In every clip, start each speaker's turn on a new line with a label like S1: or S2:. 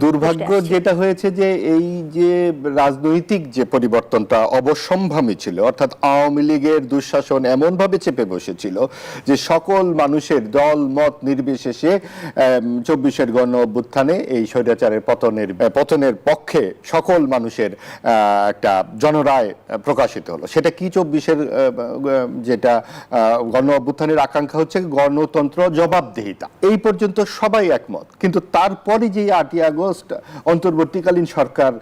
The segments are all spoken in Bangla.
S1: দুর্ভাগ্য যেটা হয়েছে যে এই যে রাজনৈতিক যে পরিবর্তনটা অবশ্যম্ভাবী ছিল, অর্থাৎ আওয়ামী লীগের দুঃশাসন এমনভাবে চেপে বসেছিল যে সকল মানুষের দল মত নির্বিশেষে 24-এর গণ অভ্যুত্থানে এই স্বৈরাচারের পতনের পক্ষে সকল মানুষের একটা জনরায় প্রকাশিত হলো। সেটা কি 24-এর যেটা গণ অভ্যুত্থানের আকাঙ্ক্ষা হচ্ছে গণতন্ত্র জবাবদিহিতা, এই পর্যন্ত সবাই একমত। কিন্তু তারপরে যে 8ই আগস্ট অন্তর্বর্তীকালীন সরকার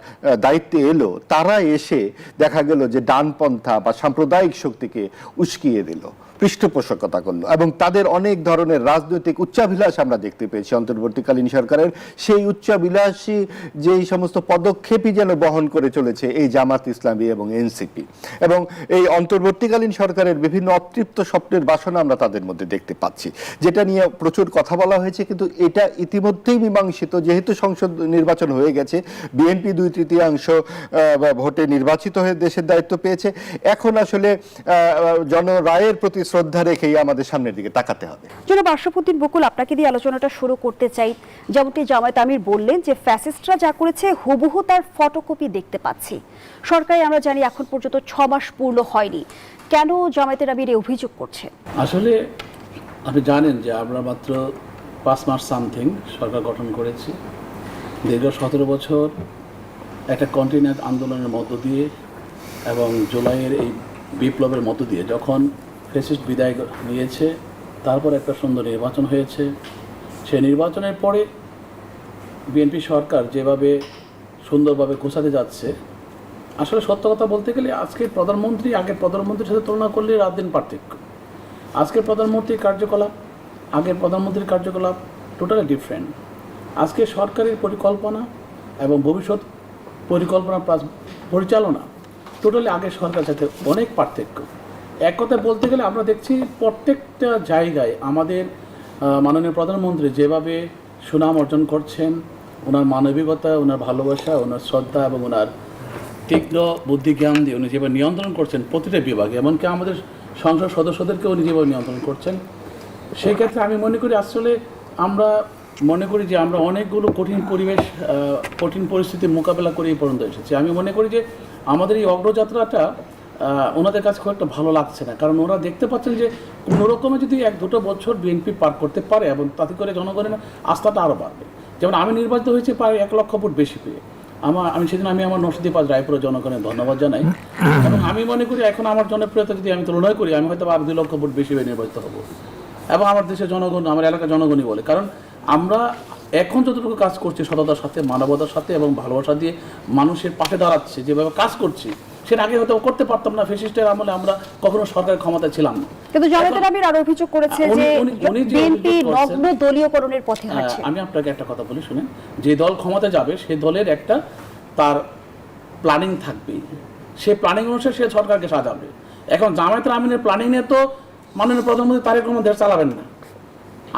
S1: দায়িত্বে এলো, তারা এসে দেখা গেল যে ডানপন্থা বা সাম্প্রদায়িক শক্তিকে উস্কিয়ে দিল, পৃষ্ঠপোষকতা করলো, এবং তাদের অনেক ধরনের রাজনৈতিক উচ্চাভিলাষ আমরা দেখতে পেয়েছি অন্তর্বর্তীকালীন সরকারের। সেই উচ্চাভিলাষী যেই সমস্ত পদক্ষেপই যেন বহন করে চলেছে এই জামাত ইসলামী এবং এনসিপি, এবং এই অন্তর্বর্তীকালীন সরকারের বিভিন্ন অতৃপ্ত স্বপ্নের বাসনা আমরা তাদের মধ্যে দেখতে পাচ্ছি, যেটা নিয়ে প্রচুর কথা বলা হয়েছে। কিন্তু এটা ইতিমধ্যেই মীমাংসিত, যেহেতু সংসদ নির্বাচন হয়ে গেছে, বিএনপি 2/3 ভোটে নির্বাচিত হয়ে দেশের দায়িত্ব পেয়েছে। এখন আসলে জনরায়ের প্রতি শ্রদ্ধা রেখেই আমাদের সামনের দিকে তাকাতে হবে।
S2: জনাব আশরাফুদ্দিন বকুল, আপনাকে দিয়ে আলোচনাটা শুরু করতে চাই। যেমনটি জামায়াত আমির বললেন যে ফ্যাসিস্টরা যা করেছে হুবহু তার ফটোকপি দেখতে পাচ্ছি। সরকারি আমরা জানি এখন পর্যন্ত 6 মাস পূর্ণ হয়নি, কেন জামায়াতের আমির এই অভিযোগ করছে?
S3: আসলে আপনি জানেন যে আমরা মাত্র 5 মাস সামথিং সরকার গঠন করেছি। দীর্ঘ 17 বছর একটা কন্টিনিউয়াস আন্দোলনের মধ্য দিয়ে এবং জুলাইয়ের এই বিপ্লবের মধ্য দিয়ে যখন ফ্যাসিস্ট বিদায় নিয়েছে, তারপর একটা সুন্দর নির্বাচন হয়েছে। সেই নির্বাচনের পরে বিএনপি সরকার যেভাবে সুন্দরভাবে গোছাতে যাচ্ছে, আসলে সত্য কথা বলতে গেলে আজকের প্রধানমন্ত্রী আগের প্রধানমন্ত্রীর সাথে তুলনা করলে রাত দিন পার্থক্য। আজকের প্রধানমন্ত্রীর কার্যকলাপ আগের প্রধানমন্ত্রীর কার্যকলাপ টোটালি ডিফারেন্ট। আজকে সরকারের পরিকল্পনা এবং ভবিষ্যৎ পরিকল্পনা পরিচালনা টোটালি আগের সরকারের সাথে অনেক পার্থক্য। এক কথায় বলতে গেলে আমরা দেখছি প্রত্যেকটা জায়গায় আমাদের মাননীয় প্রধানমন্ত্রী যেভাবে সুনাম অর্জন করছেন, ওনার মানবিকতা, ওনার ভালোবাসা, ওনার শ্রদ্ধা এবং ওনার তীক্ষ্ণ বুদ্ধি জ্ঞান দিয়ে উনি যেভাবে নিয়ন্ত্রণ করছেন প্রতিটা বিভাগে, এমনকি আমাদের সংসদ সদস্যদেরকেও উনি যেভাবে নিয়ন্ত্রণ করছেন, সেই ক্ষেত্রে আমি মনে করি আসলে আমরা মনে করি যে আমরা অনেকগুলো কঠিন পরিস্থিতির মোকাবেলা করে এই পর্যন্ত এসেছি। আমি মনে করি যে আমাদের এই অগ্রযাত্রাটা ওনাদের কাছে খুব একটা ভালো লাগছে না, কারণ ওরা দেখতে পাচ্ছেন যে কোনোরকমে যদি 1-2 বছর বিএনপি পার করতে পারে এবং তাতে করে জনগণের আস্থাটা আরও বাড়বে। যেমন আমি নির্বাচিত হয়েছি প্রায় 1 লক্ষ ভোট বেশি পেয়ে। আমি সেদিন আমার নরসিংদী রায়পুরের জনগণের ধন্যবাদ জানাই, এবং আমি মনে করি এখন আমার জনপ্রিয়তা যদি আমি তুলনা করি, আমি হয়তো আর 2 লক্ষ ভোট বেশি পেয়ে নির্বাচিত হব। এবং আমার দেশের জনগণ, আমার এলাকার জনগণই বলে, কারণ আমরা এখন যতটুকু কাজ করছি সততার সাথে, মানবতার সাথে এবং ভালোবাসা দিয়ে মানুষের পাশে দাঁড়াচ্ছে, যেভাবে কাজ করছি সেটা আগে হয়তো করতে পারতাম না। ফ্যাসিস্টের আমলে আমরা কখনো সরকারের ক্ষমতায় ছিলাম না।
S2: কিন্তু জামায়াতের আমির আরো অভিযোগ করেছে যে বিএনপি নগ্ন দলীয়করণের পথে হাঁটছে।
S3: আমি আপনাকে একটা কথা বলি শুনেন, যে দল ক্ষমতায় যাবে সেই দলের একটা তার প্ল্যানিং থাকবে, সেই প্ল্যানিং অনুসারে সে সরকারকে সাজাবে। এখন জামায়াতের আমিরের প্ল্যানিং নিয়ে তো মাননীয় প্রধানমন্ত্রী তারেক রহমান দেশ চালাবেন না।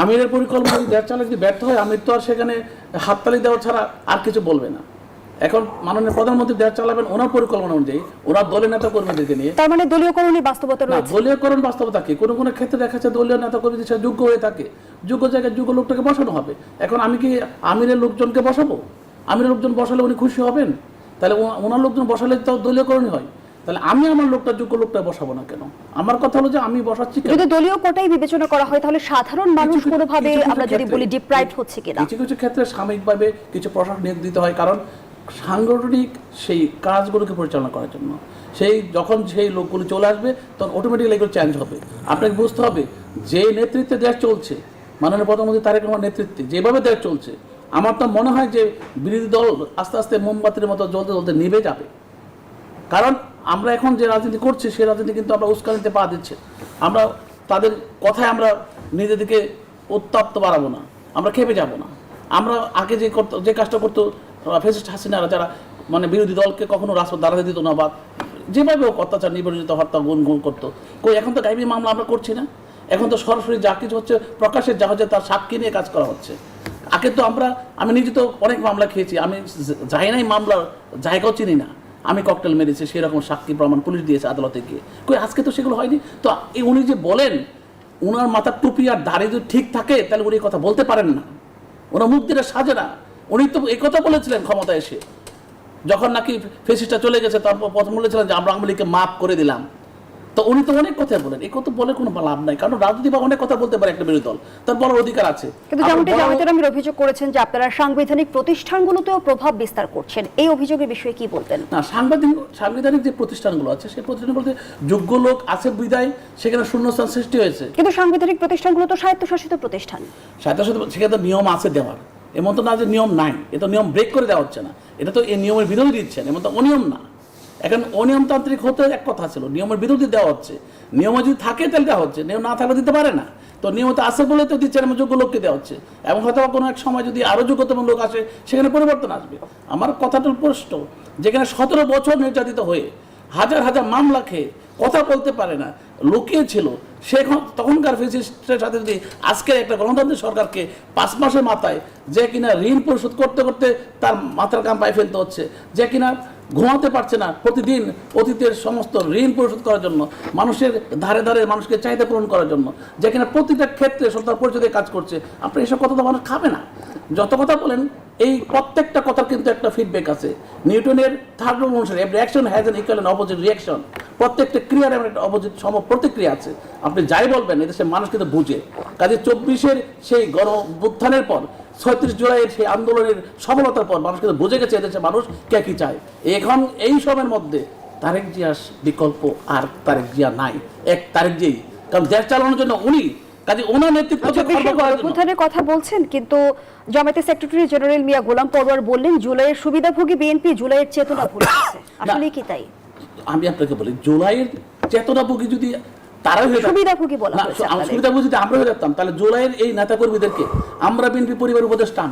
S3: আমিরের পরিকল্পনা যদি দেশ চালাতে যদি ব্যর্থ হয়, আমির তো আর সেখানে হাততালি দেওয়া ছাড়া আর কিছু বলবে না। এখন মাননীয় প্রধানমন্ত্রী দেশ চালাবেন ওনার পরিকল্পনা অনুযায়ী, ওনার দলের নেতা কর্মীদেরকে নিয়ে।
S2: তার মানে দলীয়করণের বাস্তবতা রয়েছে।
S3: দলীয়করণ বাস্তবতা কি? কোনো কোনো ক্ষেত্রে দেখা যাচ্ছে দলীয় নেতা কর্মী সে যোগ্য হয়ে থাকে, যোগ্য জায়গায় যোগ্য লোকটাকে বসানো হবে। এখন আমি কি আমিরের লোকজনকে বসাবো? আমিরের লোকজন বসালে উনি খুশি হবেন? তাহলে ওনার লোকজন বসালে তো দলীয়করণই হয়। তাহলে আমি আমার লোকটা যোগ্য লোকটা বসাবো না কেন? আমার কথা হলো যে আমি বসাচ্ছি
S2: যদি দলীয় কোটাই বিবেচনা করা হয়, তাহলে সাধারণ মানুষ কোনোভাবে আমরা যদি বলি ডিপ্রাইভড হচ্ছে কিনা?
S3: কিছু কিছু ক্ষেত্রে সাময়িকভাবে কিছু প্রশাসন নিয়োগ দিতে হয়, কারণ সাংগঠনিক সেই কাজগুলোকে পরিচালনা করার জন্য যখন সেই লোকগুলো চলে আসবে তখন অটোমেটিক্যালি এগুলো চেঞ্জ হবে। আপনাকে বুঝতে হবে যে নেতৃত্বে দেশ চলছে, মাননীয় প্রধানমন্ত্রী তারেক রহমানের নেতৃত্বে যেভাবে দেশ চলছে, আমার তো মনে হয় যে বিরোধী দল আস্তে আস্তে মোমবাতির মতো জ্বলতে জ্বলতে নিভে যাবে। কারণ আমরা এখন যে রাজনীতি করছি সেই রাজনীতি কিন্তু আমরা উস্কানিতে পা দিচ্ছে। আমরা তাদের কথায় আমরা নিজেদেরকে উত্তপ্ত বাড়াবো না, আমরা খেপে যাব না। আমরা আগে যে কাজটা করতো ফ্যাসিস্ট হাসিনারা, যারা মানে বিরোধী দলকে কখনো রাজপথ দাঁড়াতে দিত না, বা যেভাবে অত্যাচার নির্বাচিত হত্যা গুণ করতো, এখন তো গাইবি মামলা আমরা করছি না। এখন তো সরাসরি যা কিছু হচ্ছে প্রকাশের যা হচ্ছে তার সাক্ষী নিয়ে কাজ করা হচ্ছে। আগে তো আমি নিজে তো অনেক মামলা খেয়েছি, আমি যাই নাই মামলার জায়গাও চিনি না, আমি ককটেল মেরেছি সেরকম সাক্ষী প্রমাণ পুলিশ দিয়েছে আদালতে গিয়ে। আজকে তো সেগুলো হয়নি। তো উনি যে বলেন ওনার মাথার টুপি আর দাড়ি যদি ঠিক থাকে তাহলে উনি কথা বলতে পারেন না, ওনার মুখ দিয়ে সাজে না। উনি তো এই কথা বলেছিলেন ক্ষমতায় এসে, যখন নাকি ফেসিস্টটা চলে গেছে তারপর প্রথম বলেছিলেন যে আমরা আওয়ামী লীগকে মাফ করে দিলাম। তো উনি তো অনেক কথা বলেন, এই কথা বলে কোনো লাভ নাই, কারণ রাজনীতি বা অনেক কথা বলতে পারে একটা বিরোধী দল, তার বলার অধিকার আছে।
S2: কিন্তু যেমনটি জামায়াতের আমির অভিযোগ করেছেন যে আপনারা সাংবিধানিক প্রতিষ্ঠানগুলোতেও প্রভাব বিস্তার করছেন, এই অভিযোগের বিষয়ে কি বলতেন?
S3: না, সাংবিধানিক যে প্রতিষ্ঠানগুলো আছে সেই প্রতিষ্ঠানগুলোতে যোগ্য লোক আছে বিদায় সেখানে শূন্যস্থান সৃষ্টি হয়েছে।
S2: কিন্তু সাংবিধানিক প্রতিষ্ঠানগুলো তো স্বায়ত্তশাসিত প্রতিষ্ঠান,
S3: সেখানে তো নিয়ম আছে দেওয়ার, এমন তো না যে নিয়ম নাই, এ তো নিয়ম ব্রেক করে দেওয়া হচ্ছে না, এটা তো এই নিয়মের বিরোধী দিচ্ছেন, এমন তো অনিয়ম না। এখন অনিয়মতান্ত্রিক হতে এক কথা ছিল, নিয়মের বিরোধী দেওয়া হচ্ছে, নিয়ম যদি থাকে তাহলে দেওয়া হচ্ছে, নিয়ম না থাকলে দিতে পারে না। তো নিয়মিত আছে বলে তো দিচ্ছেন, এমন যোগ্য লোককে দেওয়া হচ্ছে, এবং হয়তো কোনো এক সময় যদি আরও যোগ্যতম লোক আসে সেখানে পরিবর্তন আসবে। আমার কথাটা স্পষ্ট, যেখানে 17 বছর নির্যাতিত হয়ে হাজার হাজার মামলা খেয়ে কথা বলতে পারে না, লুকিয়ে ছিল, তখনকার ফেসিস্টের সাথে যদি আজকের একটা গণতান্ত্রিক সরকারকে 5 মাসের মাথায় যে কিনা ঋণ পরিশোধ করতে করতে তার মাথার কাম পায়ে ফেলতে হচ্ছে, যে কিনা ঘুমাতে পারছে না প্রতিদিন অতীতের সমস্ত ঋণ পরিশোধ করার জন্য, মানুষের ধারে ধারে মানুষকে চাহিদা পূরণ করার জন্য, যে কিনা প্রতিটা ক্ষেত্রে সরকার পরিষদে কাজ করছে, আপনি এসব কথা তো মানুষ খাবে না। যত কথা বলেন এই প্রত্যেকটা কথার কিন্তু একটা ফিডব্যাক আছে। নিউটনের 3rd রুল অনুসারে every action has an equal and opposite reaction, প্রত্যেকটা ক্রিয়ার একটা অপোজিট সম প্রতিক্রিয়া আছে। আপনি যাই বলবেন এদেশের মানুষ কিন্তু বুঝে। কাজে 24-এর সেই গণঅভ্যুত্থানের পর 36 জুলাইয়ের সেই আন্দোলনের সফলতার পর মানুষ কিন্তু বুঝে গেছে এদেশের মানুষ কে কি চায়। এখন এই সময়ের মধ্যে তারেক জিয়ার বিকল্প আর তারেক জিয়া নাই, এক তারেক জিয়াই, কারণ দেশ চালানোর জন্য উনি, কাজে ওনার
S2: নেতৃত্বের কথা বলছেন। কিন্তু জামায়াতের সেক্রেটারি জেনারেল মিয়া গোলাম পরওয়ার বললেন জুলাইয়ের সুবিধাভোগী বিএনপি জুলাইয়ের চেতনা ভুলে গেছে। আসলে কি তাই?
S3: আমি আপনাকে বলি, জুলাইয়ের চেতনাভোগী যদি তারা হয়ে
S2: সুবিধাভোগী বলা হয়েছে,
S3: সুবিধাভোগী যদি আমরা হয়ে যেতাম, তাহলে জুলাইয়ের এই নেতাকর্মীদেরকে আমরা বিএনপি পরিবার উপদেষ্টা,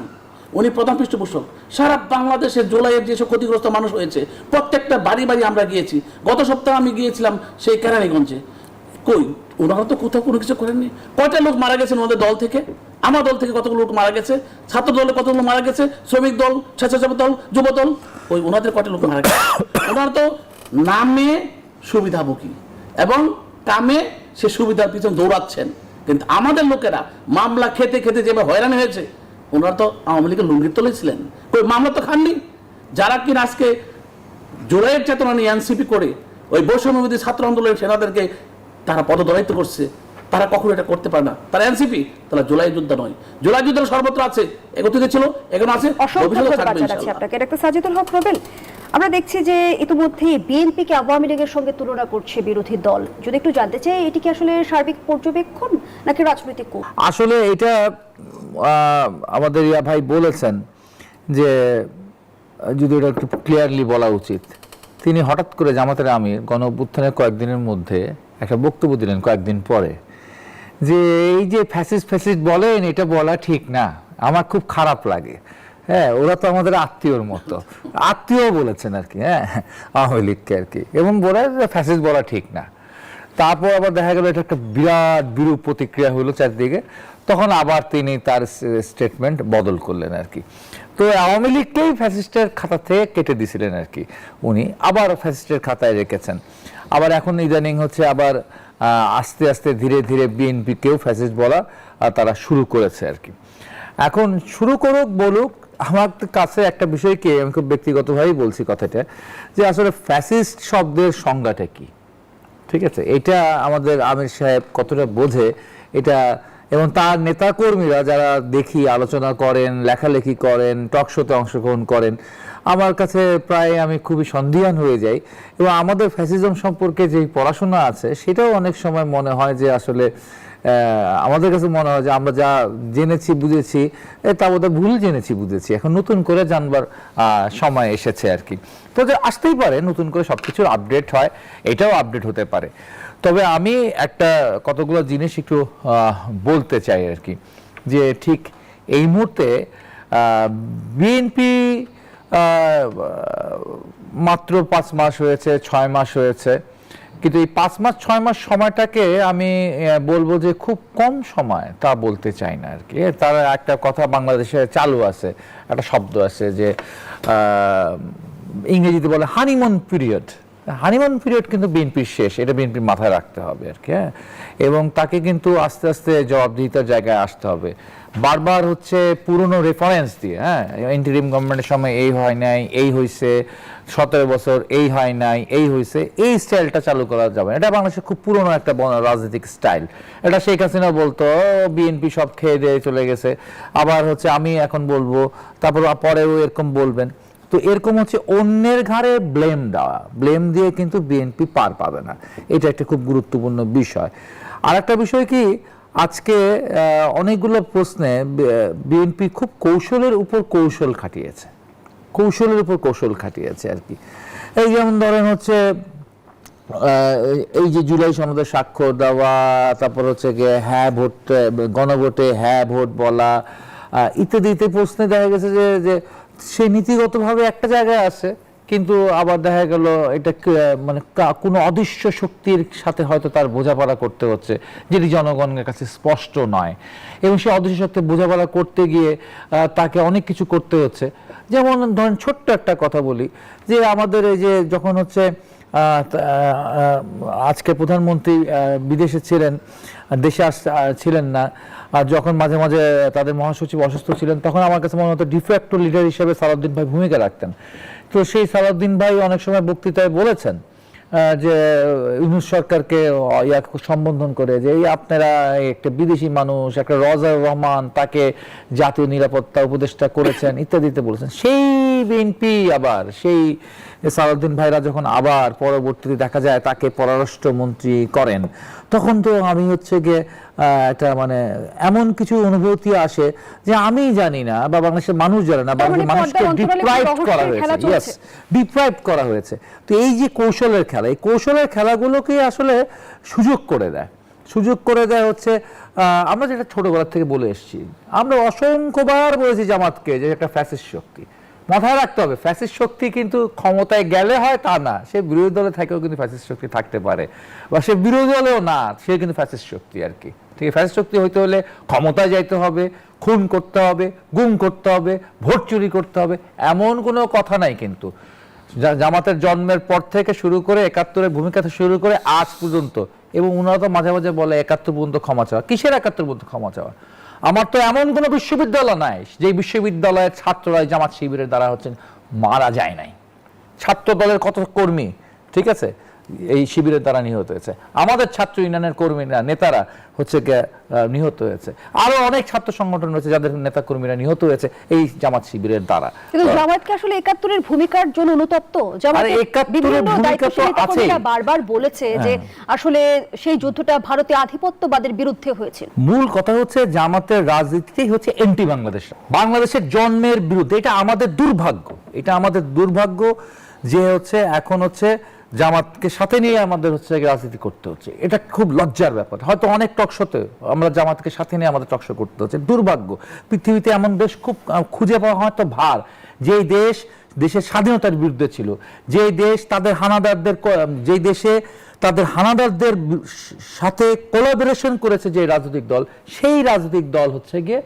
S3: উনি প্রধান পৃষ্ঠপোষক, সারা বাংলাদেশে জুলাইয়ের যেসব ক্ষতিগ্রস্ত মানুষ হয়েছে প্রত্যেকটা বাড়ি বাড়ি আমরা গিয়েছি। গত সপ্তাহে আমি গিয়েছিলাম সেই কেরানীগঞ্জে, কই ওনারা তো কোথাও কোনো কিছু করেননি। কয়টা লোক মারা গেছেন ওনাদের দল থেকে, আমার দল থেকে কতগুলো লোক মারা গেছে, ছাত্র দলে কতগুলো মারা গেছে, শ্রমিক দল, স্বেচ্ছাসেবক দল, যুব দল, ওই ওনাদের কয়টা লোক মারা গেছে। ওনারা তো নামে সুবিধাভোগী এবং কামে সে সুবিধার পিছনে দৌড়াচ্ছেন, কিন্তু আমাদের লোকেরা মামলা খেতে খেতে যেভাবে হয়রানি হয়েছে, ওনারা তো আওয়ামী লীগের লুঙ্গির তলে ছিলেন, কই মামলা তো খাননি। যারা কিনা আজকে জুলাইয়ের চেতনা নিয়ে এনসিপি করে ওই বৈষম্যবিরোধী ছাত্র আন্দোলনের সেনাদেরকে তারা পদদলিত করছে, তারা কখনো এটা করতে পারে না। তারা এনসিপি, তারা জুলাই যোদ্ধা নয়। জুলাই যুদ্ধ সর্বত্র আছে, একত্রিত ছিল, এখন আছে,
S2: আপনাকে ডাক্তার সাজিদুল হক রুবেল। আমরা দেখছি যে ইতিমধ্যে বিএনপিকে আওয়ামী লীগের সঙ্গে তুলনা করছে বিরোধী দল। যদি একটু জানতে চাই, এটি কি আসলে সার্বিক পর্যবেক্ষণ নাকি রাজনৈতিক কূপ?
S4: আসলে এটা আমাদের ইয়া ভাই বলেছেন যে যদি এটা একটু ক্লিয়ারলি বলা উচিত, তিনি হঠাৎ করে জামাতের আমির গণঅভ্যুত্থানের কয়েকদিনের মধ্যে একটা বক্তব্য দিলেন কয়েকদিন পরে, যে এই যে ফ্যাসিস্ট বলেন এটা বলা ঠিক না, আমার খুব খারাপ লাগে। হ্যাঁ, ওরা তো আমাদের আত্মীয়র মতো, আত্মীয় বলেছেন আর কি, হ্যাঁ আওয়ামী লীগকে আর কি, এবং বলে ফ্যাসিস্ট বলা ঠিক না। তারপর আবার দেখা গেল এটা একটা বিরাট বিরূপ প্রতিক্রিয়া হলো চারদিকে, তখন আবার তিনি তার স্টেটমেন্ট বদল করলেন আর কি। তো আওয়ামী লীগকেই ফ্যাসিস্টের খাতা থেকে কেটে দিয়েছিলেন আর কি, উনি আবার ফ্যাসিস্টের খাতায় রেখেছেন। আবার এখন ইদানিং হচ্ছে আবার আস্তে আস্তে ধীরে ধীরে বিএনপিকেও ফ্যাসিস্ট বলা তারা শুরু করেছে আর কি। এখন শুরু করুক বলুক, আমার কাছে একটা বিষয়কে আমি খুব ব্যক্তিগতভাবেই বলছি কথাটা, যে আসলে ফ্যাসিস্ট শব্দের সংজ্ঞাটা কি, ঠিক আছে, এটা আমাদের আমির সাহেব কতটা বোঝে এটা, এবং তার নেতাকর্মীরা যারা দেখি আলোচনা করেন, লেখালেখি করেন, টক শোতে অংশগ্রহণ করেন, আমার কাছে প্রায় আমি খুবই সন্দিহান হয়ে যাই। এবং আমাদের ফ্যাসিজম সম্পর্কে যে পড়াশোনা আছে সেটাও অনেক সময় মনে হয় যে আসলে আমাদের কাছে মনে হয় যে আমরা যা জেনেছি বুঝেছি তা বোধহয় ভুল জেনেছি বুঝেছি, এখন নতুন করে জানবার সময় এসেছে আর কি। তো যে আসতেই পারে নতুন করে সবকিছুর আপডেট হয়, এটাও আপডেট হতে পারে। তবে আমি একটা কতগুলো জিনিস একটু বলতে চাই আর কি, যে ঠিক এই মুহূর্তে বিএনপি মাত্র 5 মাস হয়েছে, 6 মাস হয়েছে, কিন্তু এই 5 মাস 6 মাস সময়টাকে আমি বলবো যে খুব কম সময় তা বলতে চাই না আর কি। তার একটা কথা বাংলাদেশে চালু আছে, একটা শব্দ আছে যে ইংরেজিতে বলে হানিমুন পিরিয়ড, হানিমুন পিরিয়ড কিন্তু বিএনপির শেষ, এটা বিএনপির মাথায় রাখতে হবে আর কি, হ্যাঁ। এবং তাকে কিন্তু আস্তে আস্তে জবাবদিহিতার জায়গায় আসতে হবে। বারবার হচ্ছে পুরনো রেফারেন্স দিয়ে, হ্যাঁ, ইন্টারিম গভর্নমেন্টের সময় এই হয় নাই, এই হয়েছে, 17 বছর এই হয় নাই, এই হয়েছে, এই স্টাইলটা চালু করা যাবে না। এটা বাংলাদেশের খুব পুরনো একটা রাজনৈতিক স্টাইল। এটা শেখ হাসিনা বলতো, বিএনপি সব খেয়ে দিয়ে চলে গেছে, আবার হচ্ছে আমি এখন বলবো, তারপর পরেও এরকম বলবেন। তো এরকম হচ্ছে অন্যের ঘাড়ে ব্লেম দেওয়া, ব্লেম দিয়ে কিন্তু বিএনপি পার পাবে না। এটা একটা খুব গুরুত্বপূর্ণ বিষয়। আর একটা বিষয় কি, আজকে অনেকগুলো প্রশ্নে বিএনপি খুব কৌশলের উপর কৌশল খাটিয়েছে, কৌশলের উপর কৌশল খাটিয়েছে আর কি। এই যেমন ধরেন হচ্ছে এই যে জুলাই সনদে স্বাক্ষর দেওয়া, তারপর হচ্ছে গিয়ে হ্যাঁ ভোট, গণভোটে হ্যাঁ ভোট বলা, ইত্যাদি ইত্যাদি প্রশ্নে দেখা গেছে যে সে নীতিগতভাবে একটা জায়গায় আছে, কিন্তু আবার দেখা গেল এটা মানে কোনো অদৃশ্য শক্তির সাথে হয়তো তার বোঝাপড়া করতে হচ্ছে, যেটি জনগণের কাছে স্পষ্ট নয়। এবং সে অদৃশ্য শক্তি বোঝাপড়া করতে গিয়ে তাকে অনেক কিছু করতে হচ্ছে। যেমন ধরেন ছোট্ট একটা কথা বলি, যে আমাদের এই যে যখন হচ্ছে আজকে প্রধানমন্ত্রী বিদেশে ছিলেন, দেশে ছিলেন না, আর যখন মাঝে মাঝে তাদের মহাসচিব অসুস্থ ছিলেন, তখন আমার কাছে মনে হতো ডিফ্যাক্টো লিডার হিসেবে সালাউদ্দিন ভাই ভূমিকা রাখতেন। তো সেই সালাউদ্দিন ভাই অনেক সময় বক্তৃতায় বলেছেন যে ইউনূস সরকারকে সম্বোধন করে যে এই আপনারা একটা বিদেশি মানুষ, একটা রজার রহমান, তাকে জাতীয় নিরাপত্তা উপদেষ্টা করেছেন ইত্যাদিতে বলেছেন। সেই বিএনপি আবার সেই সালাউদ্দিন ভাইরা যখন আবার পরবর্তীতে দেখা যায় তাকে পররাষ্ট্রমন্ত্রী করেন, তখন তো আমি হচ্ছে গিয়ে একটা মানে এমন কিছু অনুভূতি আসে যে আমি জানি না, বা বাংলাদেশের মানুষ জানে না, বাংলাদেশের মানুষকে ডিপ্রাইভ করা হয়েছে, ইয়েস, ডিপ্রাইভ করা হয়েছে। তো এই যে কৌশলের খেলা, এই কৌশলের খেলাগুলোকে আসলে সুযোগ করে দেয়, সুযোগ করে দেয় হচ্ছে আমরা যেটা ছোটবেলা থেকে বলে এসেছি, আমরা অসংখ্যবার বলেছি জামাতকে যে একটা ফ্যাসিস্ট শক্তি। মাথায় রাখতে হবে, ফ্যাসিস্ট শক্তি কিন্তু ক্ষমতায় গেলে হয় তা না, সে বিরোধী দলে থেকেও কিন্তু ফ্যাসিস্ট শক্তি থাকতে পারে, বা সে বিরোধী দলেও না, সে কিন্তু ফ্যাসিস্ট শক্তি আর কি। ঠিক আছে, ফ্যাসিস্ট শক্তি হইতে হলে ক্ষমতায় যাইতে হবে, খুন করতে হবে, গুম করতে হবে, ভোট চুরি করতে হবে, এমন কোনো কথা নাই কিন্তু। জামাতের জন্মের পর থেকে শুরু করে ৭১-এর ভূমিকা থেকে শুরু করে আজ পর্যন্ত, এবং ওনারা তো মাঝে মাঝে বলে ৭১ পর্যন্ত ক্ষমা চাওয়া, কিসের ৭১ পর্যন্ত ক্ষমা চাওয়া? আমার তো এমন কোনো বিশ্ববিদ্যালয় নাই যে বিশ্ববিদ্যালয়ের ছাত্ররা জামাত শিবিরের দ্বারা হচ্ছেন মারা যায় নাই। ছাত্র দলের কত কর্মী, ঠিক আছে, এই শিবিরের দ্বারা নিহত হয়েছে। আমাদের ছাত্র ইউনিয়নের কর্মীরা, নেতারা হচ্ছে নিহত হয়েছে। আরো অনেক ছাত্র সংগঠন রয়েছে যাদের নেতা কর্মীরা নিহত হয়েছে এই জামাত শিবিরের দ্বারা।
S2: কিন্তু জামাতকে আসলে ৭১-এর ভূমিকার জন্য অনুতপ্ত, বারবার বলেছে যে আসলে সেই যুদ্ধটা ভারতীয় আধিপত্যবাদের বিরুদ্ধে হয়েছিল।
S4: মূল কথা হচ্ছে জামাতের রাজনীতিটাই হচ্ছে এন্টি বাংলাদেশ, বাংলাদেশের জন্মের বিরুদ্ধে। এটা আমাদের দুর্ভাগ্য, এটা আমাদের দুর্ভাগ্য যে হচ্ছে এখন হচ্ছে জামাতকে সাথে নিয়ে আমাদের হচ্ছে রাজনীতি করতে হচ্ছে। এটা খুব লজ্জার ব্যাপার। হয়তো অনেক টকশোতে আমরা জামাতকে সাথে নিয়ে আমাদের টকশো করতে হচ্ছে, দুর্ভাগ্য। পৃথিবীতে এমন দেশ খুব খুঁজে পাওয়া হয়তো ভার, যেই দেশ দেশের স্বাধীনতার বিরুদ্ধে ছিল, যেই দেশ তাদের হানাদারদের, যেই দেশে তাদের হানাদারদের সাথে কোলাবোরেশন করেছে যে রাজনৈতিক দল, সেই রাজনৈতিক দল হচ্ছে গিয়ে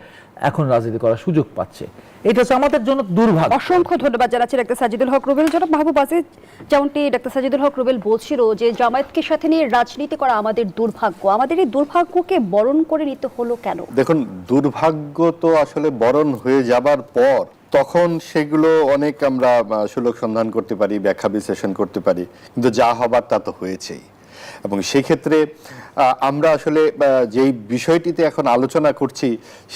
S4: এখন রাজনীতি করার সুযোগ পাচ্ছে। এটা হচ্ছে আমাদের জন্য দুর্ভাগ্য।
S2: অসংখ্য ধন্যবাদ জানাচ্ছি ডাক্তার সাজিদুল হক রুবেল। জনাব মাহবুব আজিজ, যেমনটি ডাক্তার সাজিদুল হক রুবেল বলছিল যে জামায়াতকে সাথে নিয়ে রাজনীতি করা আমাদের দুর্ভাগ্য, আমাদের এই দুর্ভাগ্যকে বরণ করে নিতে হলো কেন?
S1: দেখুন, দুর্ভাগ্য তো আসলে বরণ হয়ে যাবার পর তখন সেগুলো অনেক আমরা সুযোগ সন্ধান করতে পারি, ব্যাখ্যা বিশ্লেষণ করতে পারি, কিন্তু যা হবার তা তো হয়েছেই। এবং সেই ক্ষেত্রে আমরা আসলে যেই বিষয়টিতে এখন আলোচনা করছি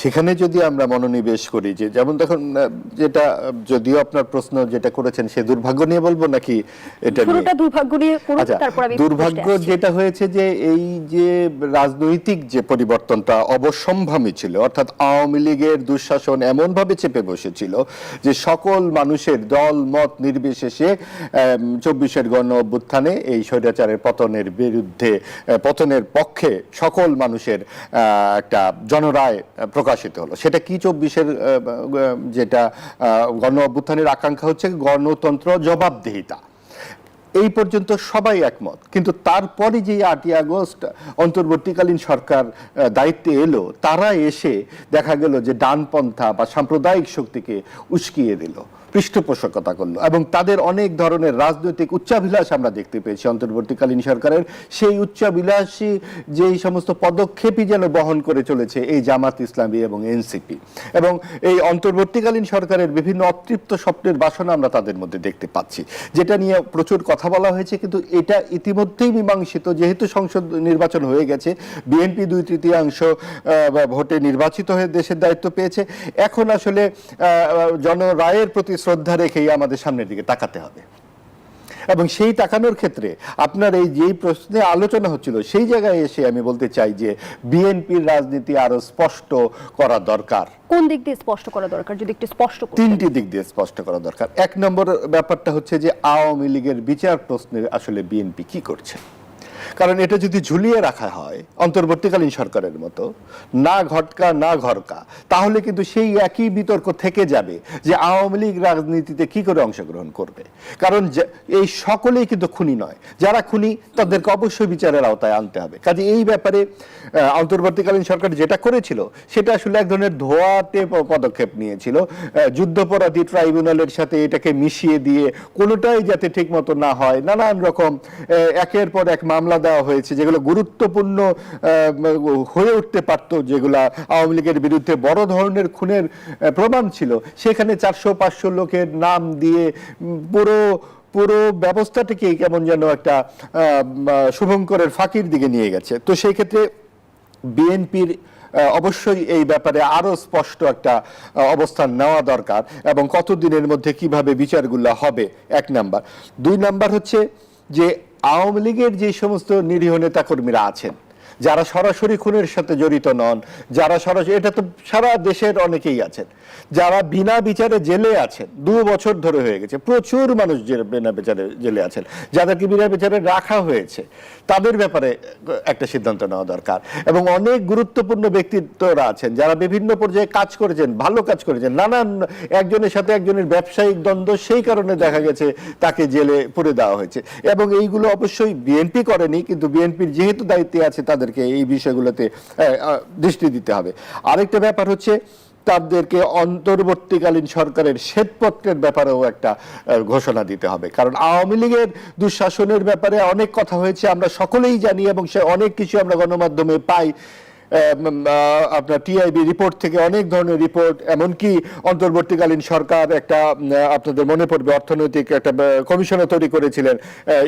S1: সেখানে যদি আমরা মনোনিবেশ করি, যে যেমন দেখুন, যেটা যদিও আপনার প্রশ্ন যেটা করেছেন সে দুর্ভাগ্য নিয়ে বলবো নাকি এটা নিয়ে?
S2: দুর্ভাগ্য নিয়ে করুন, তারপর আমি
S1: দুর্ভাগ্য যেটা হয়েছে যে এই যে রাজনৈতিক যে পরিবর্তনটা অবশ্যম্ভাবী ছিল, অর্থাৎ আওয়ামী লীগের দুঃশাসন এমনভাবে চেপে বসেছিল যে সকল মানুষের দল মত নির্বিশেষে ২৪-এর গণ অভ্যুত্থানে এই স্বৈরাচারের পতনের বিরুদ্ধে, পতনের পক্ষে সকল মানুষের একটা জনরায় প্রকাশিত হলো। সেটা কি ২৪-এর যেটা গণ অভ্যুত্থানের আকাঙ্ক্ষা হচ্ছে গণতন্ত্র, জবাবদিহিতা, এই পর্যন্ত সবাই একমত। কিন্তু তারপরে যে ৮ই আগস্ট অন্তর্বর্তীকালীন সরকার দায়িত্বে এলো, তারা এসে দেখা গেল যে ডানপন্থা বা সাম্প্রদায়িক শক্তিকে উস্কিয়ে দিল। পৃষ্ঠপোষকতা করলো এবং তাদের অনেক ধরনের রাজনৈতিক উচ্চাভিলাষ আমরা দেখতে পেয়েছি অন্তর্বর্তীকালীন সরকারের। সেই উচ্চাভিলাষী যেই সমস্ত পদক্ষেপই যেন বহন করে চলেছে এই জামাত ইসলামী এবং এনসিপি, এবং এই অন্তর্বর্তীকালীন সরকারের বিভিন্ন অতৃপ্ত স্বপ্নের বাসনা আমরা তাদের মধ্যে দেখতে পাচ্ছি, যেটা নিয়ে প্রচুর কথা বলা হয়েছে। কিন্তু এটা ইতিমধ্যেই মীমাংসিত, যেহেতু সংসদ নির্বাচন হয়ে গেছে, বিএনপি 2/3 ভোটে নির্বাচিত হয়ে দেশের দায়িত্ব পেয়েছে। এখন আসলে জনরায়ের প্রতি শ্রদ্ধা রেখেই আমাদের সামনের দিকে তাকাতে হবে। এবং সেই তাকানোর ক্ষেত্রে আপনার এই যেই প্রশ্নে আলোচনা হচ্ছিল সেই জায়গায় এসে আমি বলতে চাই যে বিএনপির রাজনীতি আরো স্পষ্ট করা দরকার।
S2: কোন দিক দিয়ে স্পষ্ট করা দরকার, যদি একটু স্পষ্ট করতেন?
S1: 3টি দিক দিয়ে স্পষ্ট করা দরকার। 1 নম্বর ব্যাপারটা হচ্ছে যে আওয়ামী লীগের বিচার প্রশ্নে আসলে বিএনপি কি করছে। কারণ এটা যদি ঝুলিয়ে রাখা হয় অন্তর্বর্তীকালীন সরকারের মতো, না ঘটকা না ঘরকা, তাহলে কিন্তু সেই একই বিতর্ক থেকে যাবে যে আওয়ামী লীগ রাজনীতিতে কি করে অংশগ্রহণ করবে। কারণ এই সকলেই কিন্তু খুনি নয়, যারা খুনি তাদেরকে অবশ্যই বিচারের আওতায় আনতে হবে। কাজে এই ব্যাপারে অন্তর্বর্তীকালীন সরকার যেটা করেছিল সেটা আসলে এক ধরনের ধোয়াটে পদক্ষেপ নিয়েছিল, যুদ্ধাপরাধী ট্রাইব্যুনালের সাথে এটাকে মিশিয়ে দিয়ে কোনোটাই যাতে ঠিক মতো না হয়, নানান রকম একের পর এক মামলা দেওয়া হয়েছে যেগুলো গুরুত্বপূর্ণ হয়ে উঠতে পারত, যেগুলা আওয়ামী লীগের বিরুদ্ধে বড় ধরনের খুনের প্রমাণ ছিল, সেখানে 400-500 লোকের নাম দিয়ে পুরো ব্যবস্থাটাকে কেমন যেন একটা শুভঙ্করের ফাঁকির দিকে নিয়ে গেছে। তো সেই ক্ষেত্রে বিএনপির অবশ্যই এই ব্যাপারে আরো স্পষ্ট একটা অবস্থান নেওয়া দরকার, এবং কতদিনের মধ্যে কিভাবে বিচারগুলো হবে, 1 নাম্বার। 2 নাম্বার হচ্ছে যে আওয়ামী লীগের যে সমস্ত নিরীহ নেতাকর্মীরা আছেন, যারা সরাসরি খুনের সাথে জড়িত নন, যারা সরাসরি, এটা তো সারা দেশের অনেকেই আছেন, যারা বিনা বিচারে জেলে আছেন, 2 বছর ধরে হয়ে গেছে, প্রচুর মানুষ বিনা বিচারে জেলে আছেন, যাদেরকে বিনা বিচারে রাখা হয়েছে, তাদের ব্যাপারে একটা সিদ্ধান্ত নেওয়া দরকার। এবং অনেক গুরুত্বপূর্ণ ব্যক্তিত্বরা আছেন যারা বিভিন্ন পর্যায়ে কাজ করেছেন, ভালো কাজ করেছেন, নানান একজনের সাথে একজনের ব্যবসায়িক দ্বন্দ্ব, সেই কারণে দেখা গেছে তাকে জেলে পুরে দেওয়া হয়েছে। এবং এইগুলো অবশ্যই বিএনপি করেনি, কিন্তু বিএনপির যেহেতু দায়িত্বে আছে তাদেরকে এই বিষয়গুলোতে দৃষ্টি দিতে হবে। আরেকটা ব্যাপার হচ্ছে তাদেরকে অন্তর্বর্তীকালীন সরকারের শ্বেতপত্রের ব্যাপারেও একটা ঘোষণা দিতে হবে। কারণ আওয়ামী লীগের দুঃশাসনের ব্যাপারে অনেক কথা হয়েছে, আমরা সকলেই জানি, এবং সে অনেক কিছু আমরা গণমাধ্যমে পাই। আপনার টিআইবি রিপোর্ট থেকে অনেক ধরনের রিপোর্ট, এমনকি অন্তর্বর্তীকালীন সরকার একটা, আপনাদের মনে পড়বে, অর্থনৈতিক একটা কমিশনও তৈরি করেছিলেন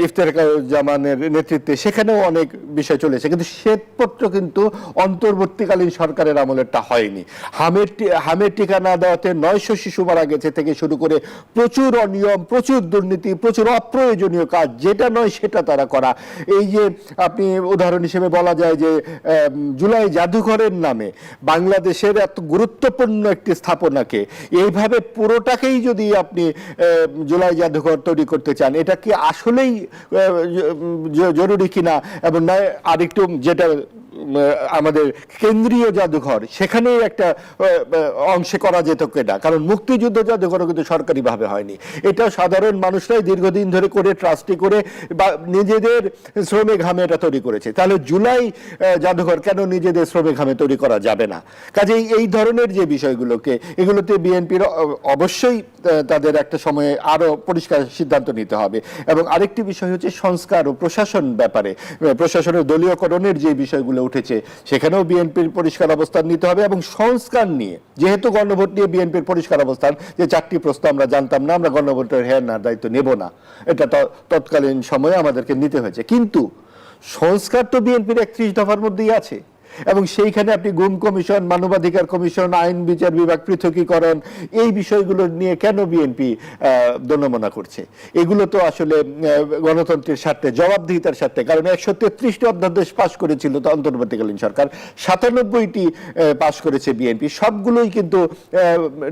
S1: ইফতেখারুজ্জামানের নেতৃত্বে, সেখানেও অনেক বিষয় চলেছে। কিন্তু শ্বেতপত্র কিন্তু অন্তর্বর্তীকালীন সরকারের আমলেরটা হয়নি। হামের টিকা না দেওয়াতে 900 শিশু মারা গেছে থেকে শুরু করে প্রচুর অনিয়ম, প্রচুর দুর্নীতি, প্রচুর অপ্রয়োজনীয় কাজ, যেটা নয় সেটা তারা করা। এই যে আপনি উদাহরণ হিসেবে বলা যায় যে জুলাই জাদুঘরের নামে বাংলাদেশের এত গুরুত্বপূর্ণ একটি স্থাপনাকে এইভাবে পুরোটাকেই যদি আপনি জুলাই জাদুঘর তৈরি করতে চান, এটা কি আসলেই জরুরি কিনা? এবং না আরেকটু যেটা আমাদের কেন্দ্রীয় জাদুঘর, সেখানে একটা অংশে করা যেত কিনা? কারণ মুক্তিযুদ্ধ জাদুঘরও কিন্তু সরকারিভাবে হয়নি, এটা সাধারণ মানুষরাই দীর্ঘদিন ধরে করে, ট্রাস্টি করে বা নিজেদের শ্রমে ঘামে এটা তৈরি করেছে। তাহলে জুলাই জাদুঘর কেন নিজেদের শ্রমে ঘামে তৈরি করা যাবে না? কাজেই এই ধরনের যে বিষয়গুলোকে, এগুলোতে বিএনপির অবশ্যই তাদের একটা সময়ে আরো পরিষ্কার সিদ্ধান্ত নিতে হবে। এবং আরেকটি বিষয় হচ্ছে সংস্কার ও প্রশাসন ব্যাপারে, প্রশাসনের দলীয়করণের যে বিষয়গুলো উঠেছে সেখানেও বিএনপির পরিষ্কার অবস্থান নিতে হবে। এবং সংস্কার নিয়ে, যেহেতু গণভোট নিয়ে বিএনপির পরিষ্কার অবস্থান যে 4টি প্রশ্ন আমরা জানতাম না, আমরা গণভোটের না দায়িত্ব নেব না, এটা তৎকালীন সময়ে আমাদেরকে নিতে হয়েছে। কিন্তু সংস্কার তো বিএনপির 31 দফার মধ্যেই আছে, এবং সেইখানে আপনি গুম কমিশন, মানবাধিকার কমিশন, আইন বিচার বিভাগ পৃথকীকরণ, এই বিষয়গুলো নিয়ে কেন বিএনপি দণ্ডমনা করছে? এগুলো তো আসলে গণতন্ত্রের স্বার্থে, জবাবদিহিতার স্বার্থে। কারণ 133টি অধ্যাদেশ পাশ করেছিল তো অন্তর্বর্তীকালীন সরকার, 97টি পাশ করেছে বিএনপি, সবগুলোই কিন্তু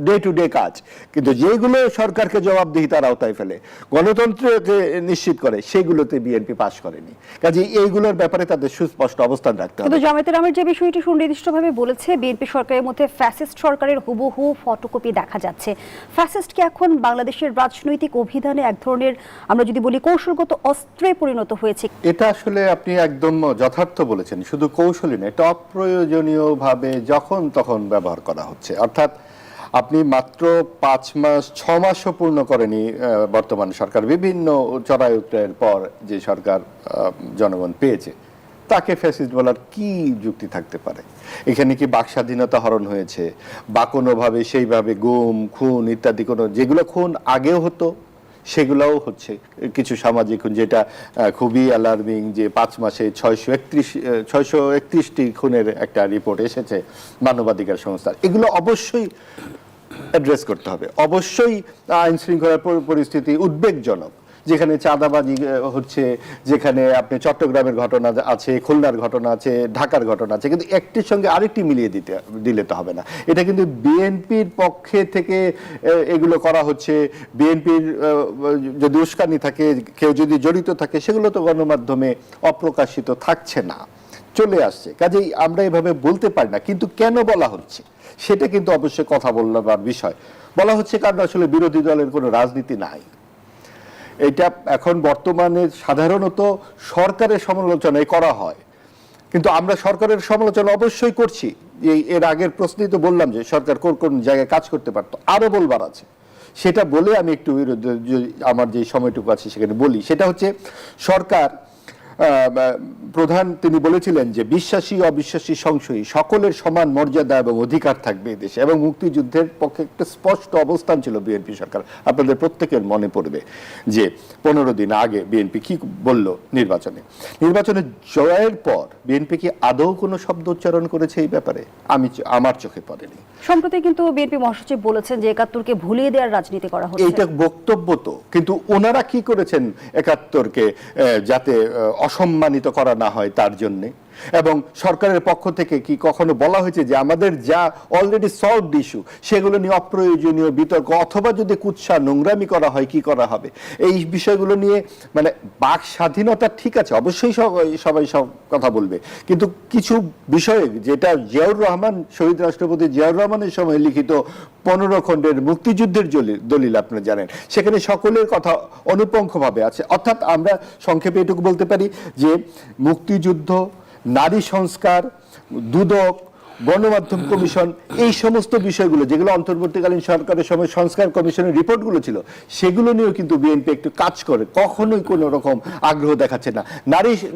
S1: ডে টু ডে কাজ। কিন্তু যেগুলো সরকারকে জবাবদিহিতার আওতায় ফেলে, গণতন্ত্রকে নিশ্চিত করে, সেগুলোতে বিএনপি পাশ করেনি। কাজে এইগুলোর ব্যাপারে তাদের সুস্পষ্ট অবস্থান রাখতে হবে।
S2: জামায়াতের আমির যে বিষয়টি সুনির্দিষ্টভাবে বলেছে, বিএনপি সরকারের মধ্যে ফ্যাসিস্ট সরকারের হুবহু ফটোকপি দেখা যাচ্ছে। ফ্যাসিস্ট কি এখন বাংলাদেশের রাজনৈতিক অভিধানে এক ধরনের, আমরা যদি বলি, কৌশলগত অস্ত্রে পরিণত হয়েছে?
S1: এটা আসলে আপনি একদম যথার্থ বলেছেন। শুধু কৌশলী না, এটা অপ্রয়োজনীয়ভাবে যখন তখন ব্যবহার করা হচ্ছে। অর্থাৎ আপনি মাত্র 6 মাসও পূর্ণ করেনি বর্তমান সরকার, বিভিন্ন চড়াই উতরাইয়ের পর যে সরকার জনগণ পেয়েছে, তাকে ফ্যাসিস্ট বলার কি যুক্তি থাকতে পারে? এখানে কি বাক স্বাধীনতা হরণ হয়েছে বা কোনোভাবে সেইভাবে গুম খুন ইত্যাদি কোনো, যেগুলো খুন আগেও হতো সেগুলোও হচ্ছে কিছু সামাজিক খুন, যেটা খুবই অ্যালার্মিং, যে 5 মাসে 631টি খুনের একটা রিপোর্ট এসেছে মানবাধিকার সংস্থার। এগুলো অবশ্যই অ্যাড্রেস করতে হবে। অবশ্যই আইন শৃঙ্খলার পরিস্থিতি উদ্বেগজনক, যেখানে চাঁদাবাজি হচ্ছে, যেখানে আপনি চট্টগ্রামের ঘটনা আছে, খুলনার ঘটনা আছে, ঢাকার ঘটনা আছে, কিন্তু একটির সঙ্গে আরেকটি মিলিয়ে দিলে তো হবে না। এটা কিন্তু বিএনপির পক্ষে থেকে এগুলো করা হচ্ছে। বিএনপির যদি উস্কানি থাকে, কেউ যদি জড়িত থাকে, সেগুলো তো গণমাধ্যমে অপ্রকাশিত থাকছে না, চলে আসছে। কাজেই আমরা এভাবে বলতে পারি না, কিন্তু কেন বলা হচ্ছে সেটা কিন্তু অবশ্যই কথা বলবার বিষয়। বলা হচ্ছে কারণ আসলে বিরোধী দলের কোনো রাজনীতি নাই। এটা এখন বর্তমানে সাধারণত সরকারের সমালোচনায় করা হয়, কিন্তু আমরা সরকারের সমালোচনা অবশ্যই করছি। এর আগের প্রশ্নেই তো বললাম যে সরকার কোন কোন জায়গায় কাজ করতে পারতো, আরো বলবার আছে। সেটা বলে আমি একটু আমার যে সময়টুকু আছে সেখানে বলি। সেটা হচ্ছে সরকার প্রধান তিনি বলেছিলেন যে বিশ্বাসী অবিশ্বাসী সংশয়ী সকলের সমান মর্যাদা এবং অধিকার থাকবে এই দেশে, এবং মুক্তিযুদ্ধের পক্ষে একটা স্পষ্ট অবস্থান ছিল বিএনপি সরকার। আপনাদের প্রত্যেকের মনে পড়বে যে 15 দিন আগে বিএনপি কি বলল নির্বাচনে জয়ের পর বিএনপি কি আদৌ কোনো শব্দ উচ্চারণ করেছে এই ব্যাপারে? আমার চোখে পড়েনি।
S2: সম্প্রতি কিন্তু বিএনপি মহাসচিব বলেছেন যে 71কে ভুলিয়ে দেওয়ার রাজনীতি করা হচ্ছে।
S1: এইটা বক্তব্য তো, কিন্তু ওনারা কি করেছেন 71কে যাতে অসম্মানিত করা না হয় তার জন্যে? এবং সরকারের পক্ষ থেকে কি কখনো বলা হয়েছে যে আমাদের যা অলরেডি সলভড ইস্যু সেগুলো নিয়ে অপ্রয়োজনীয় বিতর্ক অথবা যদি কুৎসা নোংরামি করা হয় কি করা হবে? এই বিষয়গুলো নিয়ে মানে বাক স্বাধীনতা ঠিক আছে, অবশ্যই সবাই সব কথা বলবে, কিন্তু কিছু বিষয়ে, যেটা জিয়াউর রহমান, শহীদ রাষ্ট্রপতি জিয়াউর রহমানের সময় লিখিত 15 খণ্ডের মুক্তিযুদ্ধের দলিল আপনারা জানেন, সেখানে সকলের কথা অনুপঙ্খভাবে আছে। অর্থাৎ আমরা সংক্ষেপে এটুকু বলতে পারি যে মুক্তিযুদ্ধ, নারী সংস্কার, দুদক, গণমাধ্যম কমিশন, এই সমস্ত বিষয়গুলো যেগুলো অন্তর্বর্তীকালীন সরকারের সময় সংস্কার কমিশনের রিপোর্টগুলো ছিল, সেগুলো নিয়েও কিন্তু বিএনপি একটু কাজ করে, কখনোই কোনো রকম আগ্রহ দেখাচ্ছে না।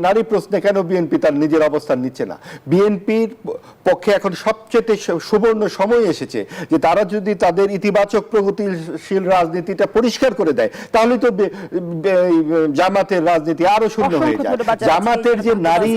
S1: নারী প্রশ্নে কেন বিএনপি তার নিজের অবস্থান নিচ্ছে না? বিএনপির পক্ষে এখন সবচেয়ে সুবর্ণ সময় এসেছে যে তারা যদি তাদের ইতিবাচক প্রগতিশীল রাজনীতিটা পরিষ্কার করে দেয়, তাহলে তো জামাতের রাজনীতি আরো শূন্য হয়ে যায়। জামাতের যে নারী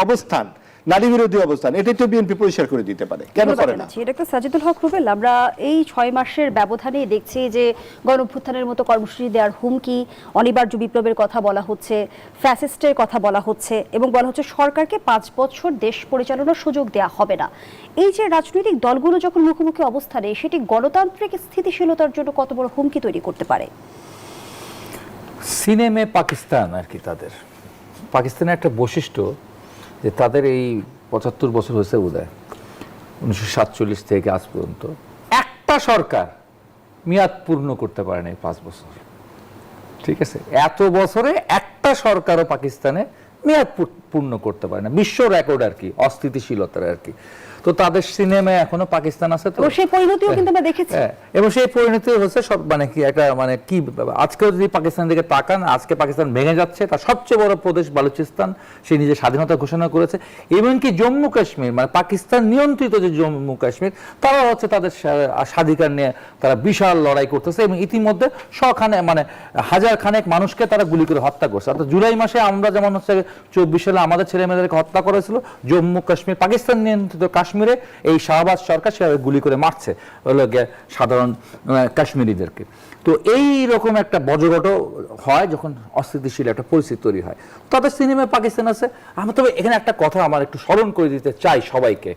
S1: অবস্থান, নারী বিরোধী অবস্থান, এটাই তো বিএনপি পরিষ্কার করে দিতে পারে, কেন করে না?
S2: ডক্টর সাজিদুল হক রুবেল, আমরা এই 6 মাসের ব্যবধানে দেখছি যে গণঅভ্যুত্থানের মতো কর্মসূচি দেওয়ার হুমকি, অনিবার্য বিপ্লবের কথা বলা হচ্ছে, ফ্যাসিস্টের কথা বলা হচ্ছে, এবং বলা হচ্ছে সরকারকে 5 বছর দেশ পরিচালনার সুযোগ দেওয়া হবে না। এই যে রাজনৈতিক দলগুলো যখন মুখোমুখি অবস্থানে, সেটি গণতান্ত্রিক স্থিতিশীলতার জন্য কত বড় হুমকি তৈরি করতে পারে?
S4: সিনেমে পাকিস্তান আর কি, তাদের পাকিস্তানের একটা বৈশিষ্ট্য যে তাদের এই 75 বছর হয়েছে বোধহয় 1947 থেকে আজ পর্যন্ত একটা সরকার মেয়াদ পূর্ণ করতে পারে না 5 বছর। ঠিক আছে, এত বছরে একটা সরকারও পাকিস্তানে মেয়াদ পূর্ণ করতে পারে না, বিশ্ব রেকর্ড আর কি, অস্থিতিশীলতার আর কি। তো তাদের সিনেমায় এখনো পাকিস্তান আছে, তো
S2: সেই পরিণতিও কিন্তু আমরা দেখেছি।
S4: এবং সেই পরিণতি হচ্ছে সব মানে কি একটা মানে কি, আজকে যদি পাকিস্তান দিকে তাকান, আজকে পাকিস্তান ভেঙে যাচ্ছে, তার সবচেয়ে বড় প্রদেশ বালুচিস্তান, সে নিজের স্বাধীনতা ঘোষণা করেছে। এমনকি জম্মু কাশ্মীর, মানে পাকিস্তান নিয়ন্ত্রিত যে জম্মু কাশ্মীর, তারা হচ্ছে তাদের স্বাধিকার নিয়ে তারা বিশাল লড়াই করতেছে, এবং ইতিমধ্যে শখানে মানে হাজার খানেক মানুষকে তারা গুলি করে হত্যা করছে। অর্থাৎ জুলাই মাসে আমরা যেমন হচ্ছে 24 সালে আমাদের ছেলে মেয়েদেরকে হত্যা করেছিল, জম্মু কাশ্মীর পাকিস্তান নিয়ন্ত্রিত কাশ্মীরে এই শাহবাজ সরকার সেভাবে গুলি করে মারছে সাধারণ কাশ্মীরিদেরকে। তো এই রকম একটা বজ্রঘট হয় যখন অস্থিতিশীল একটা পরিস্থিতি তৈরি হয়। তাদের সিনেমায় পাকিস্তান আছে। আমি তবে এখানে একটা কথা আমার একটু স্মরণ করে দিতে চাই সবাইকে,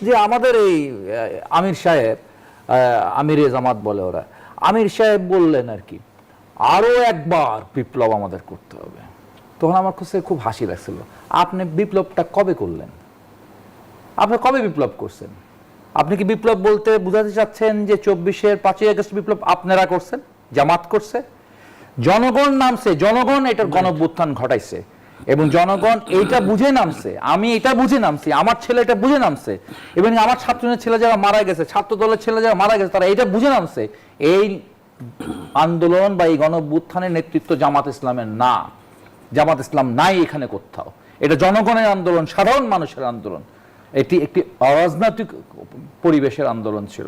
S4: যে আমাদের এই আমির সাহেব, আমির জামাত বলে ওরা, আমির সাহেব বললেন আর কি, আরো একবার বিপ্লব আমাদের করতে হবে। তখন আমার কাছে খুব হাসি লাগছিল, আপনি বিপ্লবটা কবে করলেন? আপনি কবে বিপ্লব করছেন? আপনি কি বিপ্লব বলতে বুঝাতে চাচ্ছেন যে 24-এর 5ই আগস্ট বিপ্লব আপনারা করছেন, জামাত করছে? জনগণ নামছে, জনগণ এটার গণঅভ্যুত্থান ঘটাইছে। এবং জনগণ এইটা বুঝে নামছে, আমি এটা বুঝে নামছি, আমার ছেলে এটা বুঝে নামছে, এবং আমার ছাত্রের ছেলে যারা মারা গেছে, ছাত্র দলের ছেলে যারা মারা গেছে, তারা এটা বুঝে নামছে এই আন্দোলন বা এই গণঅভ্যুত্থানের নেতৃত্ব জামাত ইসলামের না, জামাত ইসলাম নাই এখানে কোথাও, এটা জনগণের আন্দোলন, সাধারণ মানুষের আন্দোলন, এটি একটি অরাজনৈতিক পরিবেশের আন্দোলন ছিল।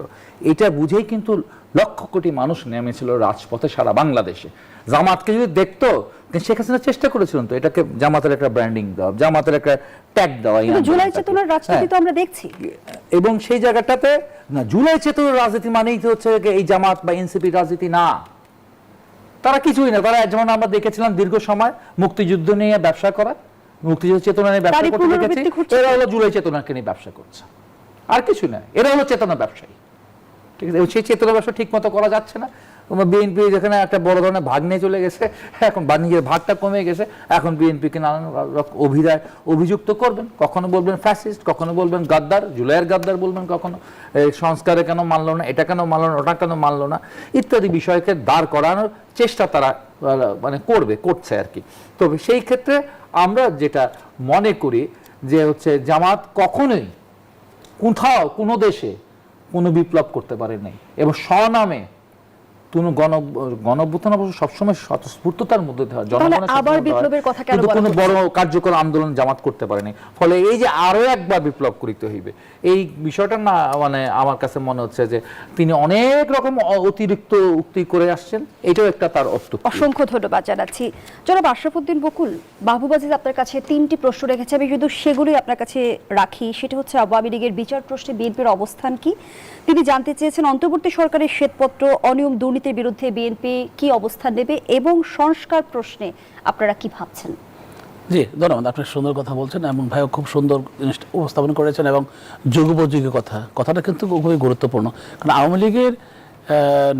S4: এটা বুঝেই কিন্তু লক্ষ কোটি মানুষ নেমেছিল রাজপথে সারা বাংলাদেশে। জামাতকে যদি দেখতো, শেখ হাসিনা চেষ্টা করেছিলেন তো এটাকে জামাতের একটা ব্র্যান্ডিং দেওয়া, জামাতের একটা ট্যাগ দেওয়া,
S2: জুলাই চেতনার রাজনীতি তো আমরা দেখছি।
S4: এবং সেই জায়গাটাতে না, জুলাই চেতনার রাজনীতি মানেই তো হচ্ছে এই জামাত বা এনসিপি রাজনীতি না, তারা কিছুই না। তারা যেমন আমরা দেখেছিলাম দীর্ঘ সময় মুক্তিযুদ্ধ নিয়ে ব্যবসা করা, মুক্তিযুদ্ধ চেতনা নিয়ে ব্যবসা করতে দেখেছি, এরা হলো জুলাই চেতনাকে নিয়ে ব্যবসা করছে, আর কিছু না, এরা হলো চেতনা ব্যবসায়ী। ঠিক আছে, সেই চেতনা ব্যবসা ঠিক মতো করা যাচ্ছে না। বিএনপি যেখানে একটা বড় ধরনের ভাগ নিয়ে চলে গেছে, এখন নিজের ভাগটা কমে গেছে, এখন বিএনপিকে নানান অভিযুক্ত করবেন, কখনো বলবেন ফ্যাসিস্ট, কখনো বলবেন গাদ্দার, জুলাইয়ের গাদ্দার বলবেন, কখনো সংস্কারে কেন মানলো না, এটা কেন মানলো না, ওটা কেন মানলো না, ইত্যাদি বিষয়কে দাঁড় করানোর চেষ্টা তারা মানে করছে আর কি। তবে সেই ক্ষেত্রে আমরা যেটা মনে করি যে হচ্ছে জামাত কখনোই কোথাও কোনো দেশে কোনো বিপ্লব করতে পারে নাই, এবং স্বনামে কোনো গণঅভ্যুত্থান অবশ্য সবসময় স্বতঃস্ফূর্ততার মধ্যে কিন্তু কোনো বড় কার্যকর আন্দোলন জামাত করতে পারেনি। ফলে এই যে আরো একবার বিপ্লব করিতে হইবে, এই বিষয়টা না মানে আমার কাছে মনে হচ্ছে যে তিনি অনেক রকম অতিরিক্ত উক্তি করে আসছেন, এটাও একটা তার অত্যুক্তি।
S2: অসংখ্য ধন্যবাদ জানাচ্ছি। জনাব আশরাফুদ্দিন বকুল, মাহবুব আজিজ আপনার কাছে 3টি প্রশ্ন রেখেছে, আমি শুধু সেগুলোই আপনার কাছে রাখি। সেটা হচ্ছে আওয়ামী লীগের বিচার প্রশ্নে বিএনপির অবস্থান কি। তিনি জানতে চেয়েছেন অন্তর্বর্তী সরকারের শ্বেতপত্র, অনিয়ম দুর্নীতির বিরুদ্ধে বিএনপি কি অবস্থান নেবে, এবং সংস্কার প্রশ্নে আপনারা কি ভাবছেন।
S3: জি ধন্যবাদ, আপনি সুন্দর কথা বলছেন এবং ভাইও খুব সুন্দর জিনিসটা উপস্থাপন করেছেন, এবং যুগোপযোগী কথাটা কিন্তু খুবই গুরুত্বপূর্ণ। কারণ আওয়ামী লীগের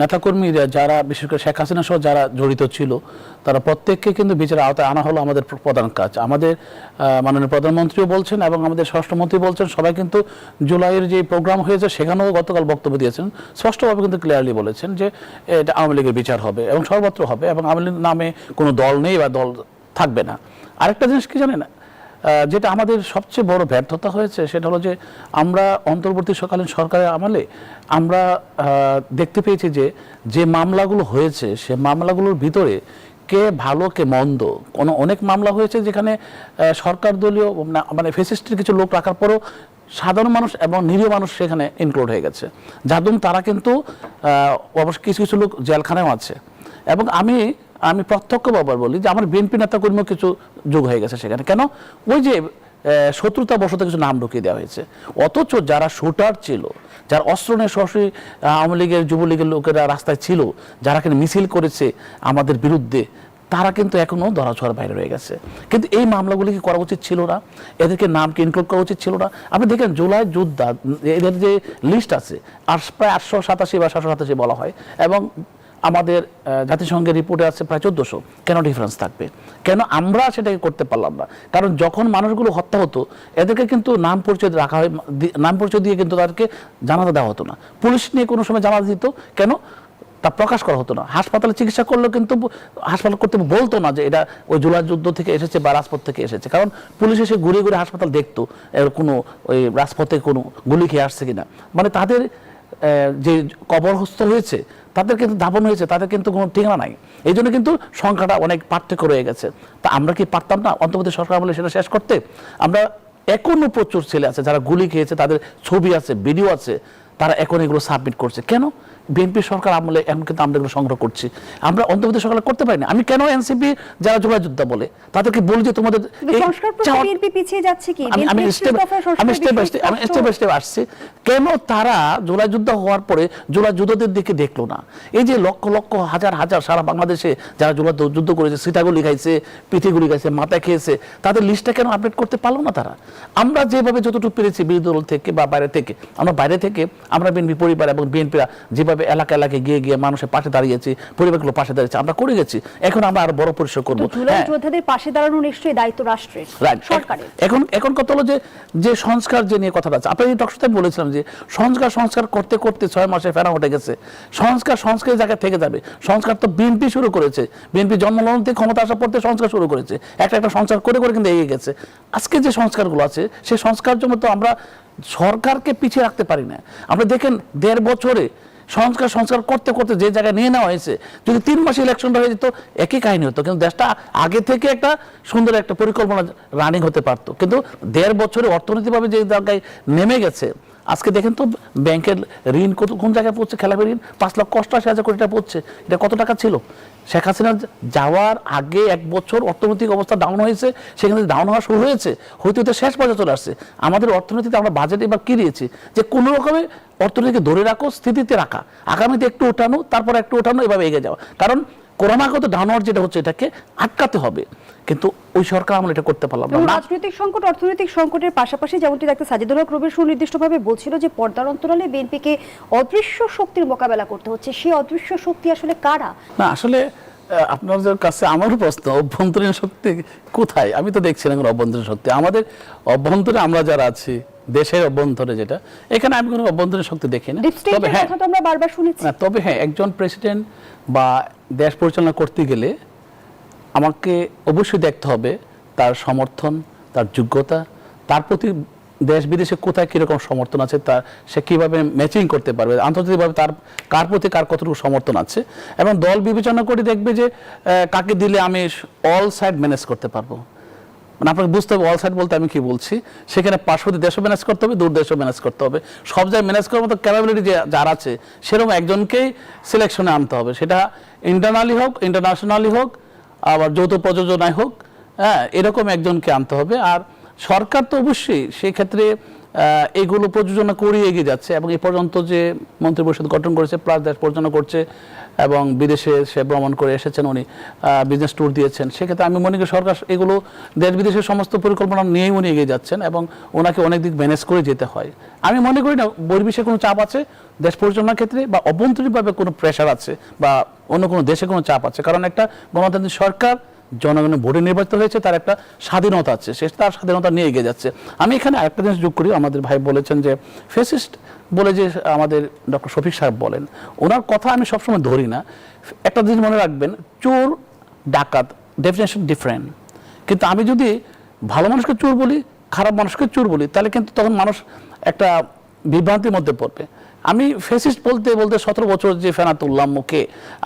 S3: নেতাকর্মীরা যারা বিশেষ করে শেখ হাসিনা সহ যারা জড়িত ছিল, তারা প্রত্যেককে কিন্তু বিচারের আওতায় আনা হলো আমাদের প্রধান কাজ। আমাদের মাননীয় প্রধানমন্ত্রীও বলছেন এবং আমাদের স্বরাষ্ট্রমন্ত্রী বলছেন, সবাই কিন্তু জুলাইয়ের যে প্রোগ্রাম হয়েছে সেখানেও গতকাল বক্তব্য দিয়েছেন, স্পষ্টভাবে কিন্তু ক্লিয়ারলি বলেছেন যে এটা আওয়ামী লীগের বিচার হবে এবং সর্বত্র হবে, এবং আওয়ামী লীগের নামে কোনো দল নেই বা দল থাকবে না। আরেকটা জিনিস কি জানেন, যেটা আমাদের সবচেয়ে বড় ব্যর্থতা হয়েছে সেটা হলো যে আমরা অন্তর্বর্তীকালীন সরকারের আমলে আমরা দেখতে পেয়েছি যে মামলাগুলো হয়েছে সে মামলাগুলোর ভিতরে কে ভালো কে মন্দ, অনেক মামলা হয়েছে যেখানে সরকার দলীয় মানে ফ্যাসিস্টের কিছু লোক রাখার পরও সাধারণ মানুষ এবং নিরীহ মানুষ সেখানে ইনক্লুড হয়ে গেছে, যার জন্য তারা কিন্তু অবশ্য কিছু কিছু লোক জেলখানায়ও আছে। এবং আমি প্রত্যক্ষভাবে বলি যে আমার বিএনপি নেতাকর্মীও কিছু যোগ হয়ে গেছে সেখানে। কেন? ওই যে শত্রুতা বশত কিছু নাম ঢুকিয়ে দেওয়া হয়েছে, অথচ যারা শুটার ছিল, যারা অস্ত্র নিয়ে সরাসরি আওয়ামী লীগের যুবলীগের লোকেরা রাস্তায় ছিল, যারা কিন্তু মিছিল করেছে আমাদের বিরুদ্ধে, তারা কিন্তু এখনো ধরাছোঁয়ার বাইরে রয়ে গেছে। কিন্তু এই মামলাগুলি কি করা উচিত ছিল না? এদেরকে নামকে ইনক্লুড করা উচিত ছিল না? আপনি দেখেন জুলাই যোদ্ধা এদের যে লিস্ট আছে আর প্রায় 887 বা 787 বলা হয়, এবং আমাদের জাতিসংঘের রিপোর্টে আছে প্রায় 1400। কেন ডিফারেন্স থাকবে? কেন আমরা সেটাকে করতে পারলাম না? কারণ যখন মানুষগুলো হত্যা হতো এদেরকে কিন্তু নাম পরিচয় রাখা হয়, নাম পরিচয় দিয়ে কিন্তু তাদেরকে জানাতে দেওয়া হতো না। পুলিশ নিয়ে কোনো সময় জানাতে দিত, কেন? তা প্রকাশ করা হতো না। হাসপাতালে চিকিৎসা করলেও কিন্তু হাসপাতাল করতে বলতো না যে এটা ওই জুলাই যুদ্ধ থেকে এসেছে বা রাজপথ থেকে এসেছে, কারণ পুলিশ এসে ঘুরে ঘুরে হাসপাতাল দেখতো এর কোনো ওই রাজপথে কোনো গুলি খেয়ে আসছে কিনা। মানে তাদের যে কবরস্থ হয়েছে, তাদের কিন্তু দাফন হয়েছে, তাদের কিন্তু কোনো ঠিকানা নাই। এই জন্য কিন্তু সংখ্যাটা অনেক পার্থক্য রয়ে গেছে। তা আমরা কি পারতাম না অন্তর্বর্তী সরকার বলে সেটা শেষ করতে? আমরা এখনো প্রচুর ছেলে আছে যারা গুলি খেয়েছে, তাদের ছবি আছে, ভিডিও আছে, তারা এখন এগুলো সাবমিট করছে। কেন? বিএনপি সরকার আমলে এখন কিন্তু আমরা এগুলো সংগ্রহ করছি, আমরা অন্তর্বর্তী সরকার করতে পারিনি। আমি কেন এনসিপি যারা জুলাই যোদ্ধা বলে তাদেরকে বলি যে তোমাদের আমি স্টেপ বাই স্টেপ আসছি, কেন তারা জুলাই যুদ্ধ হওয়ার পরে জুলাই যুদ্ধদের দিকে দেখলো না? এই যে লক্ষ লক্ষ হাজার হাজার সারা বাংলাদেশে যারা জুলাই যুদ্ধ করেছে, সিটাগুলি খাইছে, পিঠিগুলি খাইছে, মাথা খেয়েছে, তাদের লিস্টটা কেন আপডেট করতে পারলো না তারা? আমরা যেভাবে যতটুকু পেরেছি বিরোধী দল থেকে বা বাইরে থেকে, আমরা বাইরে থেকে আমরা বিএনপি পরিবার এবং বিএনপিরা যেভাবে যেভাবে এলাকা এলাকায় গিয়ে গিয়ে মানুষের পাশে দাঁড়িয়েছি, পরিবারগুলো পাশে দাঁড়িয়েছে, আমরা করে গেছি। এখন আমরা আরো বড় পরিসর করবো।
S2: জুলাই যোদ্ধাদের পাশে দাঁড়ানো নিশ্চয়ই দায়িত্ব রাষ্ট্রের, সরকারের।
S3: এখন কথা হলো যে সংস্কার যে নিয়ে কথাটা আছে, আপনার এই টকশোতে বলেছিলাম যে সংস্কার করতে করতে 6 মাসে ফেরা উঠে গেছে। সংস্কারের জায়গায় থেকে যাবে। সংস্কার তো বিএনপি শুরু করেছে, বিএনপি জন্মলগ্ন থেকে ক্ষমতা আসার পর থেকে সংস্কার শুরু করেছে, একটা সংস্কার করে করে কিন্তু এগিয়ে গেছে। আজকে যে সংস্কারগুলো আছে সেই সংস্কার জন্য তো আমরা সরকারকে পিছিয়ে রাখতে পারি না। আপনি দেখেন 1.5 বছরে সংস্কার করতে করতে যে জায়গায় নিয়ে নেওয়া হয়েছে, যদি 3 মাসে ইলেকশনটা হয়ে যেত একই কাহিনী হতো, কিন্তু দেশটা আগে থেকে একটা সুন্দর একটা পরিকল্পনা রানিং হতে পারতো। কিন্তু 1.5 বছরে অর্থনৈতিকভাবে যে জায়গায় নেমে গেছে, আজকে দেখেন তো ব্যাংকের ঋণ কোন জায়গায় পড়ছে, খেলাপি ঋণ 5,88,000 কোটি টাকা পড়ছে। এটা কত টাকা ছিল? শেখ হাসিনা যাওয়ার আগে 1 বছর অর্থনৈতিক অবস্থা ডাউন হয়েছে, সেখানে ডাউন হওয়া শুরু হয়েছে, হয়তো শেষ পর্যায়ে চলে আসছে। আমাদের অর্থনীতিতে আমরা বাজেট এবার কি দিয়েছি যে কোনো রকমে অর্থনীতিকে ধরে রাখো, স্থিতিতে রাখা, আগামীতে একটু ওঠানো, তারপর একটু ওঠানো, এভাবে এগিয়ে যাওয়া। কারণ ক্রমাগত ডাউন হওয়ার যেটা হচ্ছে এটাকে আটকাতে হবে, কিন্তু ওই সরকার আমরা এটা করতে পারলাম না।
S2: রাজনৈতিক সংকট, অর্থনৈতিক সংকটের পাশাপাশি যেমনটি ডাক্তার সাজিদুল হক রুবেল সুনির্দিষ্টভাবে বলছিল যে পর্দার অন্তরালে বিএনপিকে অদৃশ্য শক্তির মোকাবেলা করতে হচ্ছে। সেই অদৃশ্য শক্তি আসলে কারা?
S3: না, আসলে আপনাদের কাছে আমার প্রশ্ন, অভ্যন্তরীণ শক্তি কোথায়? আমি তো দেখছি না কোনো অভ্যন্তরীণ শক্তি। আমাদের অভ্যন্তরে আমরা যারা আছি, দেশের অভ্যন্তরে যেটা, এখানে আমি কোনো অভ্যন্তরীণ শক্তি দেখি না। তবে হ্যাঁ,
S2: আমরা বারবার শুনেছি।
S3: তবে হ্যাঁ, একজন প্রেসিডেন্ট বা দেশ পরিচালনা করতে গেলে আমাকে অবশ্যই দেখতে হবে তার সমর্থন, তার যোগ্যতা, তার প্রতি দেশ বিদেশে কোথায় কিরকম সমর্থন আছে, তার সে কিভাবে ম্যাচিং করতে পারবে আন্তর্জাতিকভাবে, তার কার প্রতি কার কতটুকু সমর্থন আছে, এবং দল বিবেচনা করে দেখবে যে কাকে দিলে আমি অল সাইড ম্যানেজ করতে পারবো। মানে আপনাকে বুঝতে হবে অল সাইড বলতে আমি কি বলছি। সেখানে পার্শ্ববর্তী দেশও ম্যানেজ করতে হবে, দূর দেশও ম্যানেজ করতে হবে, সব জায়গায় ম্যানেজ করার মতো ক্যাপাবিলিটি যার আছে সেরকম একজনকেই সিলেকশনে আনতে হবে। সেটা ইন্টারনালি হোক, ইন্টারন্যাশনালি হোক, আবার যৌথ প্রযোজনায় হোক, হ্যাঁ, এরকম একজনকে আনতে হবে। আর সরকার তো অবশ্যই সেই ক্ষেত্রে এগুলো প্রযোজনা করে এগিয়ে যাচ্ছে, এবং এই পর্যন্ত যে মন্ত্রিপরিষদ গঠন করেছে, প্লাস দেশ পরিচালনা করছে, এবং বিদেশে সে ভ্রমণ করে এসেছেন, উনি বিজনেস ট্যুর দিয়েছেন। সেক্ষেত্রে আমি মনে করি সরকার এগুলো দেশ বিদেশের সমস্ত পরিকল্পনা নিয়েই উনি এগিয়ে যাচ্ছেন, এবং ওনাকে অনেক দিক ম্যানেজ করে যেতে হয়। আমি মনে করি না বহির্বিশ্বে কোনো চাপ আছে দেশ পরিচালনার ক্ষেত্রে, বা অভ্যন্তরীণভাবে কোনো প্রেশার আছে, বা অন্য কোনো দেশে কোনো চাপ আছে। কারণ একটা গণতান্ত্রিক সরকার জনগণের ভোটে নির্বাচিত হয়েছে, তার একটা স্বাধীনতা আছে, সে তার স্বাধীনতা নিয়ে এগিয়ে যাচ্ছে। আমি এখানে আরেকটা জিনিস যোগ করি, আমাদের ভাই বলেছেন যে ফেসিস্ট বলে যে আমাদের ডক্টর শফিক সাহেব বলেন, ওনার কথা আমি সবসময় ধরি না। একটা জিনিস মনে রাখবেন, চোর ডাকাত ডেফিনেশন ডিফারেন্ট, কিন্তু আমি যদি ভালো মানুষকে চোর বলি, খারাপ মানুষকে চোর বলি, তাহলে কিন্তু তখন মানুষ একটা বিভ্রান্তির মধ্যে পড়বে। আমি ফেসিস্ট বলতে বলতে 17 বছর যে ফেনা তুললাম মুখে,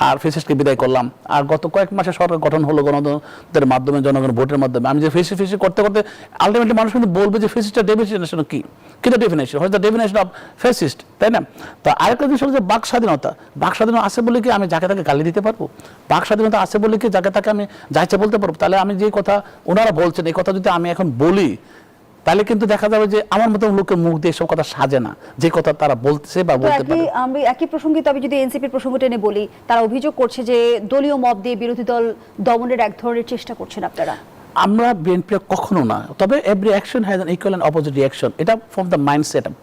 S3: আর ফেসিস্টকে বিদায় করলাম, আর গত কয়েক মাসে সরকার গঠন হলো গণতন্ত্রের মাধ্যমে, জনগণের ভোটের মাধ্যমে। আমি যে ফেসিস্ট করতে করতে আলটিমেটলি মানুষ কিন্তু বলবে যে ফেসিস্টের ডেফিনেশন কি, কিন্তু ডেফিনেশন হয়তো ডেফিনেশন অফ ফেসিস্ট, তাই না? তো আরেকটা জিনিস হলো যে বাক স্বাধীনতা। বাক স্বাধীনতা আছে বলে কি আমি যাকে তাকে গালি দিতে পারবো? বাক স্বাধীনতা আছে বলে কি যাকে তাকে আমি যাইছে বলতে পারবো? তাহলে আমি যে কথা ওনারা বলছেন, এই কথা যদি আমি এখন বলি, তাহলে কিন্তু দেখা যাবে যে আমার মতো লোকের মুখ দিয়ে সব কথা সাজে না, যে কথা তারা বলছে বা বলতে পারে।
S2: আমি একই প্রসঙ্গে আমি যদি এনসিপির প্রসঙ্গ টেনে বলি, তারা অভিযোগ করছে যে দলীয় মব দিয়ে বিরোধী দল দমনের এক ধরনের চেষ্টা করছেন আপনারা।
S3: আমরা বিএনপি কখনো না, তবে every action has an equal and opposite reaction. এটা from the mind set up,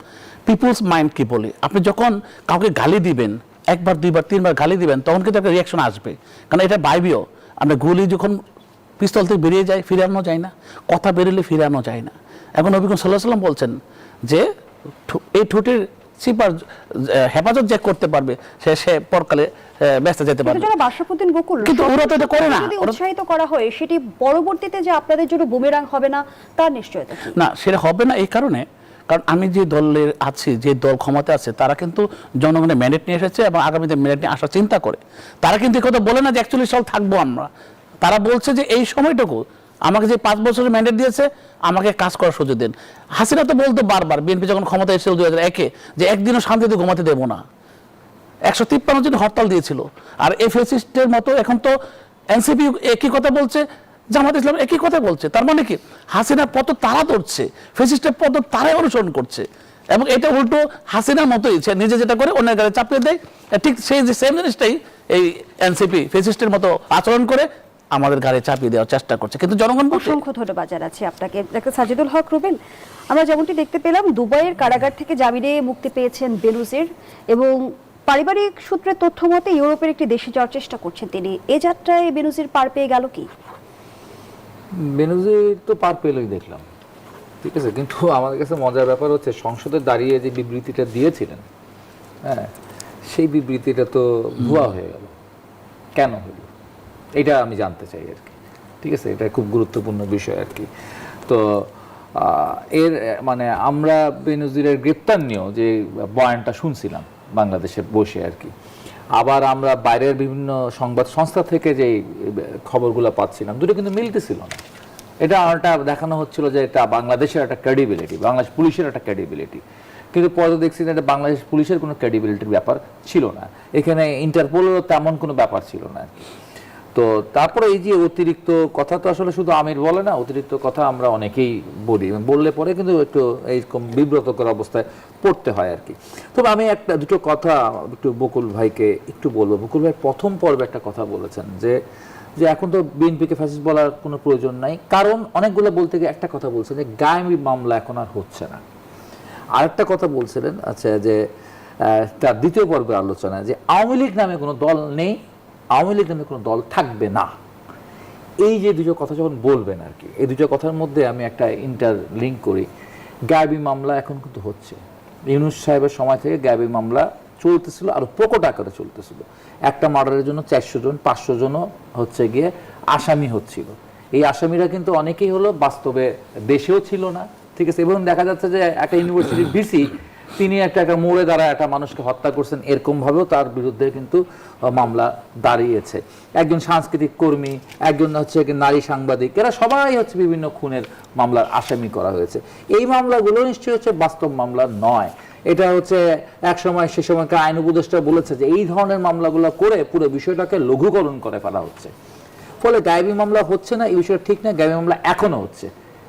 S3: people's mind কি বলি। আপনি যখন কাউকে গালি দিবেন, 1 বার 2 বার 3 বার গালি দিবেন, তখন কিন্তু একটা রিঅ্যাকশন আসবে, কারণ এটা বাইবেও। আমরা গুলি যখন পিস্তল থেকে বেরিয়ে যায়, ফিরানো যায় না, কথা বেরোলে ফিরানো যায় না। এখন নবী করিম সাল্লাল্লাহু আলাইহি ওয়াসাল্লাম বলছেন যে এই ঠোঁটের চিপার হেফাজত যে করতে পারবে সে পরকালে বেঁচে যেতে পারবে। কিন্তু ওরা তো এটা করে না।
S2: যদি উৎসাহিত করা হয়, সেটি পরবর্তীতে যে আপনাদের জন্য বুমেরাং হবে না তার নিশ্চয়তা
S3: না, সেটা হবে না। এই কারণে, কারণ আমি যে দলের আছি, যে দল ক্ষমতা আছে, তারা কিন্তু জনগণের ম্যান্ডেট নিয়ে এসেছে, এবং আগামীতে ম্যান্ডেট নিয়ে আসার চিন্তা করে। তারা কিন্তু এই কথা বলে না যে 41 সাল থাকবো আমরা। তারা বলছে যে এই সময়টুকু আমাকে যে 5 বছরের ম্যান্ডেট দিয়েছে, আমাকে কাজ করার সুযোগ দিন। হাসিনা তো বলতো বারবার, বিএনপি যখন ক্ষমতা এসেছিল 2001-এ, যে একদিনও শান্তিতে ঘুমাতে দেবো না। 153 জন হরতাল দিয়েছিল। আর এই ফেসিস্টের মতো এখন তো এনসিপি একই কথা বলছে, জামাত ইসলাম একই কথা বলছে। তার মানে কি, হাসিনার পথ তারা ধরছে, ফেসিস্টের পথ তারাই অনুসরণ করছে, এবং এটা উল্টো হাসিনার মতোই নিজে যেটা করে অন্যের গায়ে চাপিয়ে দেয়। ঠিক সেই যে সেম জিনিসটাই এই এনসিপি ফেসিস্টের মতো আচরণ করে আমাদের গাড়ি চাপিয়ে দেওয়ার চেষ্টা করছে, কিন্তু জনগণ।
S2: অসংখ্য ধন্যবাদ জানাচ্ছি আপনাকে ডাক্তার সাজিদুল হক রুবেল। আমরা যেমনটি দেখতে পেলাম, দুবাইয়ের কারাগার থেকে জামিনে মুক্তি পেয়েছেন বেলুজের, এবং পারিবারিক সূত্রে তথ্য মতে ইউরোপের একটি দেশে যাওয়ার চেষ্টা করছেন তিনি। এ যাত্রায় বেনজির পার পেয়ে গেল কি?
S4: বেনজির তো পার পেলই দেখলাম, ঠিক আছে, কিন্তু আমাদের কাছে মজার ব্যাপার হচ্ছে সংসদে দাঁড়িয়ে যে বিবৃতিটা দিয়েছিলেন, হ্যাঁ, সেই বিবৃতিটা তো ভুয়া হয়ে গেল। কেন হলো এটা আমি জানতে চাই আর কি, ঠিক আছে, এটা খুব গুরুত্বপূর্ণ বিষয় আর কি। তো এর মানে আমরা বেনজিরের গ্রেপ্তার নিয়েও যে বয়ানটা শুনছিলাম বাংলাদেশে বসে আর কি, আবার আমরা বাইরের বিভিন্ন সংবাদ সংস্থা থেকে যে খবরগুলো পাচ্ছিলাম, দুটো কিন্তু মিলতেছিল না। এটা আমারটা দেখানো হচ্ছিল যে এটা বাংলাদেশের একটা ক্রেডিবিলিটি, বাংলাদেশ পুলিশের একটা ক্রেডিবিলিটি, কিন্তু পরে দেখছি যে এটা বাংলাদেশ পুলিশের কোনো ক্রেডিবিলিটির ব্যাপার ছিল না, এখানে ইন্টারপোলেরও তেমন কোনো ব্যাপার ছিল না। তো তারপরে এই যে অতিরিক্ত কথা, তো আসলে শুধু আমির বলে না, অতিরিক্ত কথা আমরা অনেকেই বলি, বললে পরে কিন্তু একটু এইরকম বিব্রতকর অবস্থায় পড়তে হয় আর কি। তবে আমি একটা দুটো কথা একটু বকুল ভাইকে একটু বলবো। বকুল ভাই প্রথম পর্বে একটা কথা বলেছেন যে যে এখন তো বিএনপিকে ফ্যাসিস্ট বলার কোনো প্রয়োজন নাই, কারণ অনেকগুলো বলতে গিয়ে একটা কথা বলছেন যে গায়েবী মামলা এখন আর হচ্ছে না। আরেকটা কথা বলছিলেন, আচ্ছা, যে তার দ্বিতীয় পর্বের আলোচনা যে আওয়ামী লীগ নামে কোনো দল নেই, আওয়ামী লীগ নামে কোনো দল থাকবে না। এই যে দুটো কথা যখন বলবেন আর কি, এই দুটো কথার মধ্যে আমি একটা লিঙ্ক করি। গায়েবী মামলা এখন কিন্তু হচ্ছে, ইউনূস সাহেবের সময় থেকে গায়েবী মামলা চলতেছিল, আর প্রকট আকারে চলতেছিল। একটা মার্ডারের জন্য 400 জন 500 জনও হচ্ছে গিয়ে আসামি হচ্ছিল। এই আসামিরা কিন্তু অনেকেই হলো বাস্তবে দেশেও ছিল না, ঠিক আছে, এবং দেখা যাচ্ছে যে একটা ইউনিভার্সিটির ভিসি তিনি একটা মোড়ে দাঁড়ায় একটা মানুষকে হত্যা করছেন, এরকম ভাবেও তার বিরুদ্ধে কিন্তু মামলা দাঁড়িয়েছে। একজন সাংস্কৃতিক কর্মী, একজন হচ্ছে নারী সাংবাদিক, এরা সবাই হচ্ছে বিভিন্ন খুনের মামলার আসামি করা হয়েছে। এই মামলাগুলো নিশ্চয়ই হচ্ছে বাস্তব মামলা নয়। এটা হচ্ছে এক সময় সে সময়কার আইন উপদেষ্টা বলেছে যে এই ধরনের মামলাগুলো করে পুরো বিষয়টাকে লঘুকরণ করে ফেলা হচ্ছে, ফলে গায়েবী মামলা হচ্ছে না, এই বিষয়টা ঠিক না। গায়েবী মামলা এখনো হচ্ছে,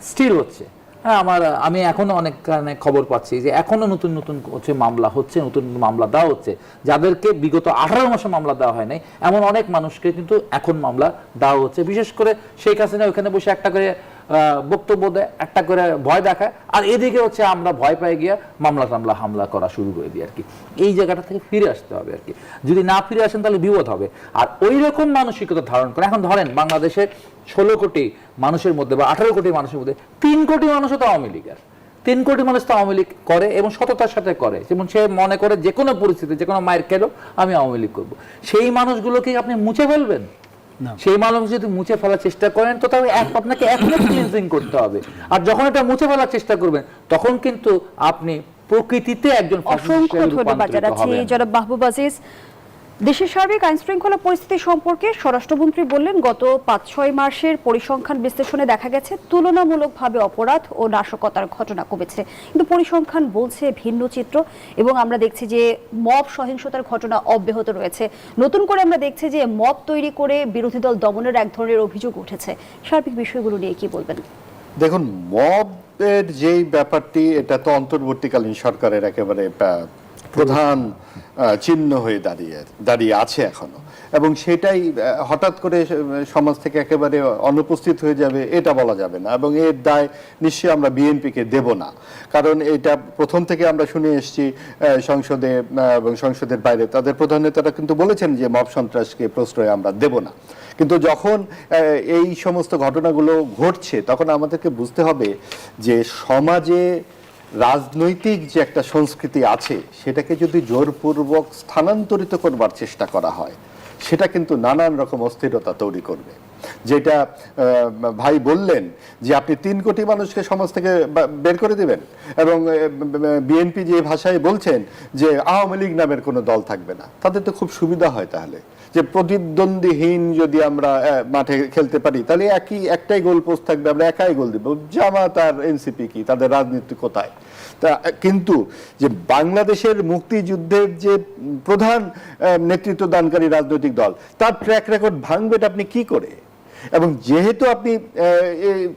S4: স্টিল হচ্ছে। হ্যাঁ, আমি এখনো অনেক কারণে খবর পাচ্ছি যে এখনো নতুন নতুন হচ্ছে মামলা হচ্ছে, নতুন মামলা দেওয়া হচ্ছে। যাদেরকে বিগত 18 মাসে মামলা দেওয়া হয় নাই, এমন অনেক মানুষকে কিন্তু এখন মামলা দেওয়া হচ্ছে। বিশেষ করে শেখ হাসিনা ওখানে বসে একটা করে বক্তব্য দেয়, একটা করে ভয় দেখায়, আর এদিকে হচ্ছে আমরা ভয় পাই গিয়া মামলা হামলা করা শুরু করে দিই আর কি। এই জায়গাটা থেকে ফিরে আসতে হবে আর কি। যদি না ফিরে আসেন তাহলে বিপদ হবে। আর ওই রকম মানসিকতা ধারণ করে এখন ধরেন বাংলাদেশের 16 কোটি মানুষের মধ্যে বা 18 কোটি মানুষের মধ্যে 3 কোটি মানুষও তো আওয়ামী লীগের। 3 কোটি মানুষ তো আওয়ামী লীগ করে এবং সততার সাথে করে, যেমন সে মনে করে যে কোনো পরিস্থিতি, যে কোনো মায়ের খেলো আমি আওয়ামী লীগ করবো। সেই মানুষগুলোকে আপনি মুছে ফেলবেন? সেই মানুষ যদি মুছে ফেলার চেষ্টা করেন তো তাহলে আপনাকে এখনো ক্লিনজিং করতে হবে। আর যখন এটা মুছে ফেলার চেষ্টা করবেন তখন কিন্তু আপনি প্রকৃতিতে একজন
S2: অসংখ্য ধন্যবাদ জানাচ্ছি জনাব মাহবুব আজিজ। দেশের সার্বিক আইন শৃঙ্খলা পরিস্থিতি সম্পর্কে স্বরাষ্ট্রমন্ত্রী বললেন, গত 5-6 মাসের পরিসংখ্যান বিশ্লেষণে দেখা গেছে তুলনামূলকভাবে অপরাধ ও নাশকতার ঘটনা কমেছে, কিন্তু পরিসংখ্যান বলছে ভিন্ন চিত্র, এবং আমরা দেখছি যে মব সহিংসতার ঘটনা অব্যাহত রয়েছে। নতুন করে আমরা দেখছি যে মব তৈরি করে বিরোধী দল দমনের এক ধরনের অভিযোগ উঠেছে। সার্বিক বিষয়গুলো নিয়ে কি বলবেন?
S1: দেখুন, মবের যেই ব্যাপারটি, এটা তো অন্তর্বর্তীকালীন সরকারের একেবারে প্রধান চিহ্ন হয়ে দাঁড়িয়ে আছে এখনো, এবং সেটাই হঠাৎ করে সমাজ থেকে একেবারে অনুপস্থিত হয়ে যাবে এটা বলা যাবে না, এবং এর দায় নিশ্চয়ই আমরা বিএনপিকে দেব না। কারণ এটা প্রথম থেকে আমরা শুনে এসেছি সংসদে এবং সংসদের বাইরে তাদের প্রধান নেতারা কিন্তু বলেছেন যে মব সন্ত্রাসকে প্রশ্রয় আমরা দেব না। কিন্তু যখন এই সমস্ত ঘটনাগুলো ঘটছে তখন আমাদেরকে বুঝতে হবে যে সমাজে রাজনৈতিক যে একটা সংস্কৃতি আছে সেটাকে যদি জোরপূর্বক স্থানান্তরিত করবার চেষ্টা করা হয় সেটা কিন্তু নানান রকম অস্থিরতা তৈরি করবে। যেটা ভাই বললেন যে আপনি 3 কোটি মানুষকে সমাজ থেকে বের করে দিবেন, এবং বিএনপি যে ভাষায় বলছেন যে আওয়ামী লীগ নামের কোনো দল থাকবে না, তাদের তো খুব সুবিধা হয় তাহলে যে প্রতিদ্বন্দ্বীহীন যদি আমরা মাঠে খেলতে পারি তাহলে একটাই গোল পোস্ট থাকবে, আমরা একাই গোল দিব। জামাত আর এনসিপি কি, তাদের রাজনীতি কোথায়? তা কিন্তু যে বাংলাদেশের মুক্তিযুদ্ধের যে প্রধান নেতৃত্ব দানকারী রাজনৈতিক দল, তার ট্র্যাক রেকর্ড ভাঙবেটা আপনি কি করে? এবং যেহেতু আপনি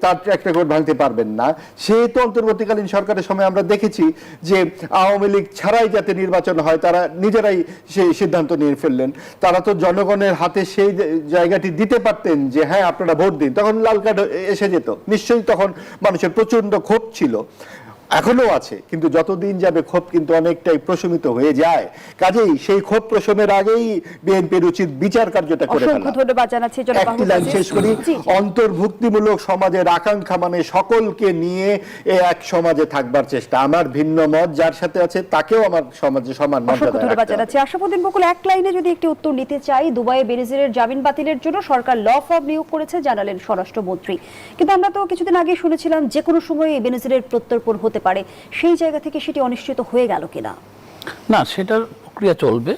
S1: তার ট্র্যাক রেকর্ড ভাঙতে পারবেন না, সেহেতু অন্তর্বর্তীকালীন সরকারের সময় আমরা দেখেছি যে আওয়ামী লীগ ছাড়াই যাতে নির্বাচন হয় তারা নিজেরাই সেই সিদ্ধান্ত নিয়ে ফেললেন। তারা তো জনগণের হাতে সেই জায়গাটি দিতে পারতেন যে হ্যাঁ আপনারা ভোট দিন, তখন লাল কার্ড এসে যেত, নিশ্চয়ই তখন মানুষের প্রচন্ড ক্ষোভ ছিল। এখনো আছে, কিন্তু যতদিন যাবে ক্ষোভ কিন্তু অনেকটাই প্রশমিত হয়ে যায়। কাজেই সেই ক্ষোভ প্রশমের আগেই বিএনপির উচিত বিচার কার্যটা করে
S2: অসংখ্য
S1: ফেলা।
S2: ধন্যবাদ জানাচ্ছি জনাব
S1: একটি
S2: মাহমুদ
S1: লাইন
S2: আজিজ।
S1: শেষ করি।
S2: জি, জি।
S1: অন্তর্ভুক্তিমূলক সমাজের আকাঙ্ক্ষা মানে সকলকে নিয়ে এক সমাজে থাকবার চেষ্টা। আমার ভিন্ন মত যার সাথে আছে তাকেও আমার সমাজে সমান
S2: অসংখ্য
S1: মর্যাদা
S2: ধন্যবাদ
S1: রাখতে হবে।
S2: জানাচ্ছি। আশরাফুদ্দিন বকুল, এক লাইনে যদি একটি উত্তর নিতে চাই, দুবাইয়ে বেনজিরের জামিন বাতিলের জন্য সরকার ল ফার্ম নিয়োগ করেছে জানালেন স্বরাষ্ট্রমন্ত্রী, কিন্তু আমরা তো কিছুদিন আগে শুনেছিলাম যে কোনো সময় বেনজিরের প্রত্যর্পণ হতে পারে, সেই জায়গা থেকে সেটি অনিশ্চিত হয়ে গেল কিনা?
S3: না, সেটার প্রক্রিয়া চলবে,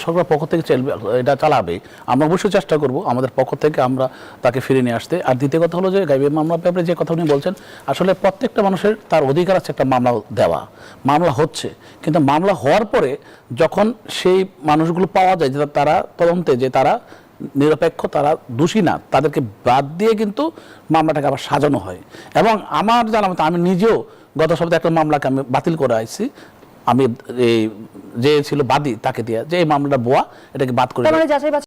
S3: সরকার পক্ষ থেকে চলবে, এটা চালাবে। আমরা অবশ্যই চেষ্টা করব আমাদের পক্ষ থেকে আমরা তাকে ফিরে নিয়ে আসতে। আর দ্বিতীয় কথা হলো যে গাইবের মামলার ব্যাপারে যে কথা উনি বলছেন, আসলে প্রত্যেকটা মানুষের তার অধিকার আছে একটা মামলা দেওয়া। মামলা হচ্ছে, কিন্তু মামলা হওয়ার পরে যখন সেই মানুষগুলো পাওয়া যায় যে তারা তদন্তে যে তারা নিরপেক্ষ, তারা দোষী না, তাদেরকে বাদ দিয়ে কিন্তু মামলাটাকে আবার সাজানো হয়। এবং আমার জানা মতো আমি নিজেও গত সপ্তাহে একটা মামলাকে আমি বাতিল করে আসছি। আমি এই যে ছিল বাদী তাকে দিয়ে যে এই মামলাটা ভুয়া, এটাকে বাদ করে
S2: তার মানে যাচাই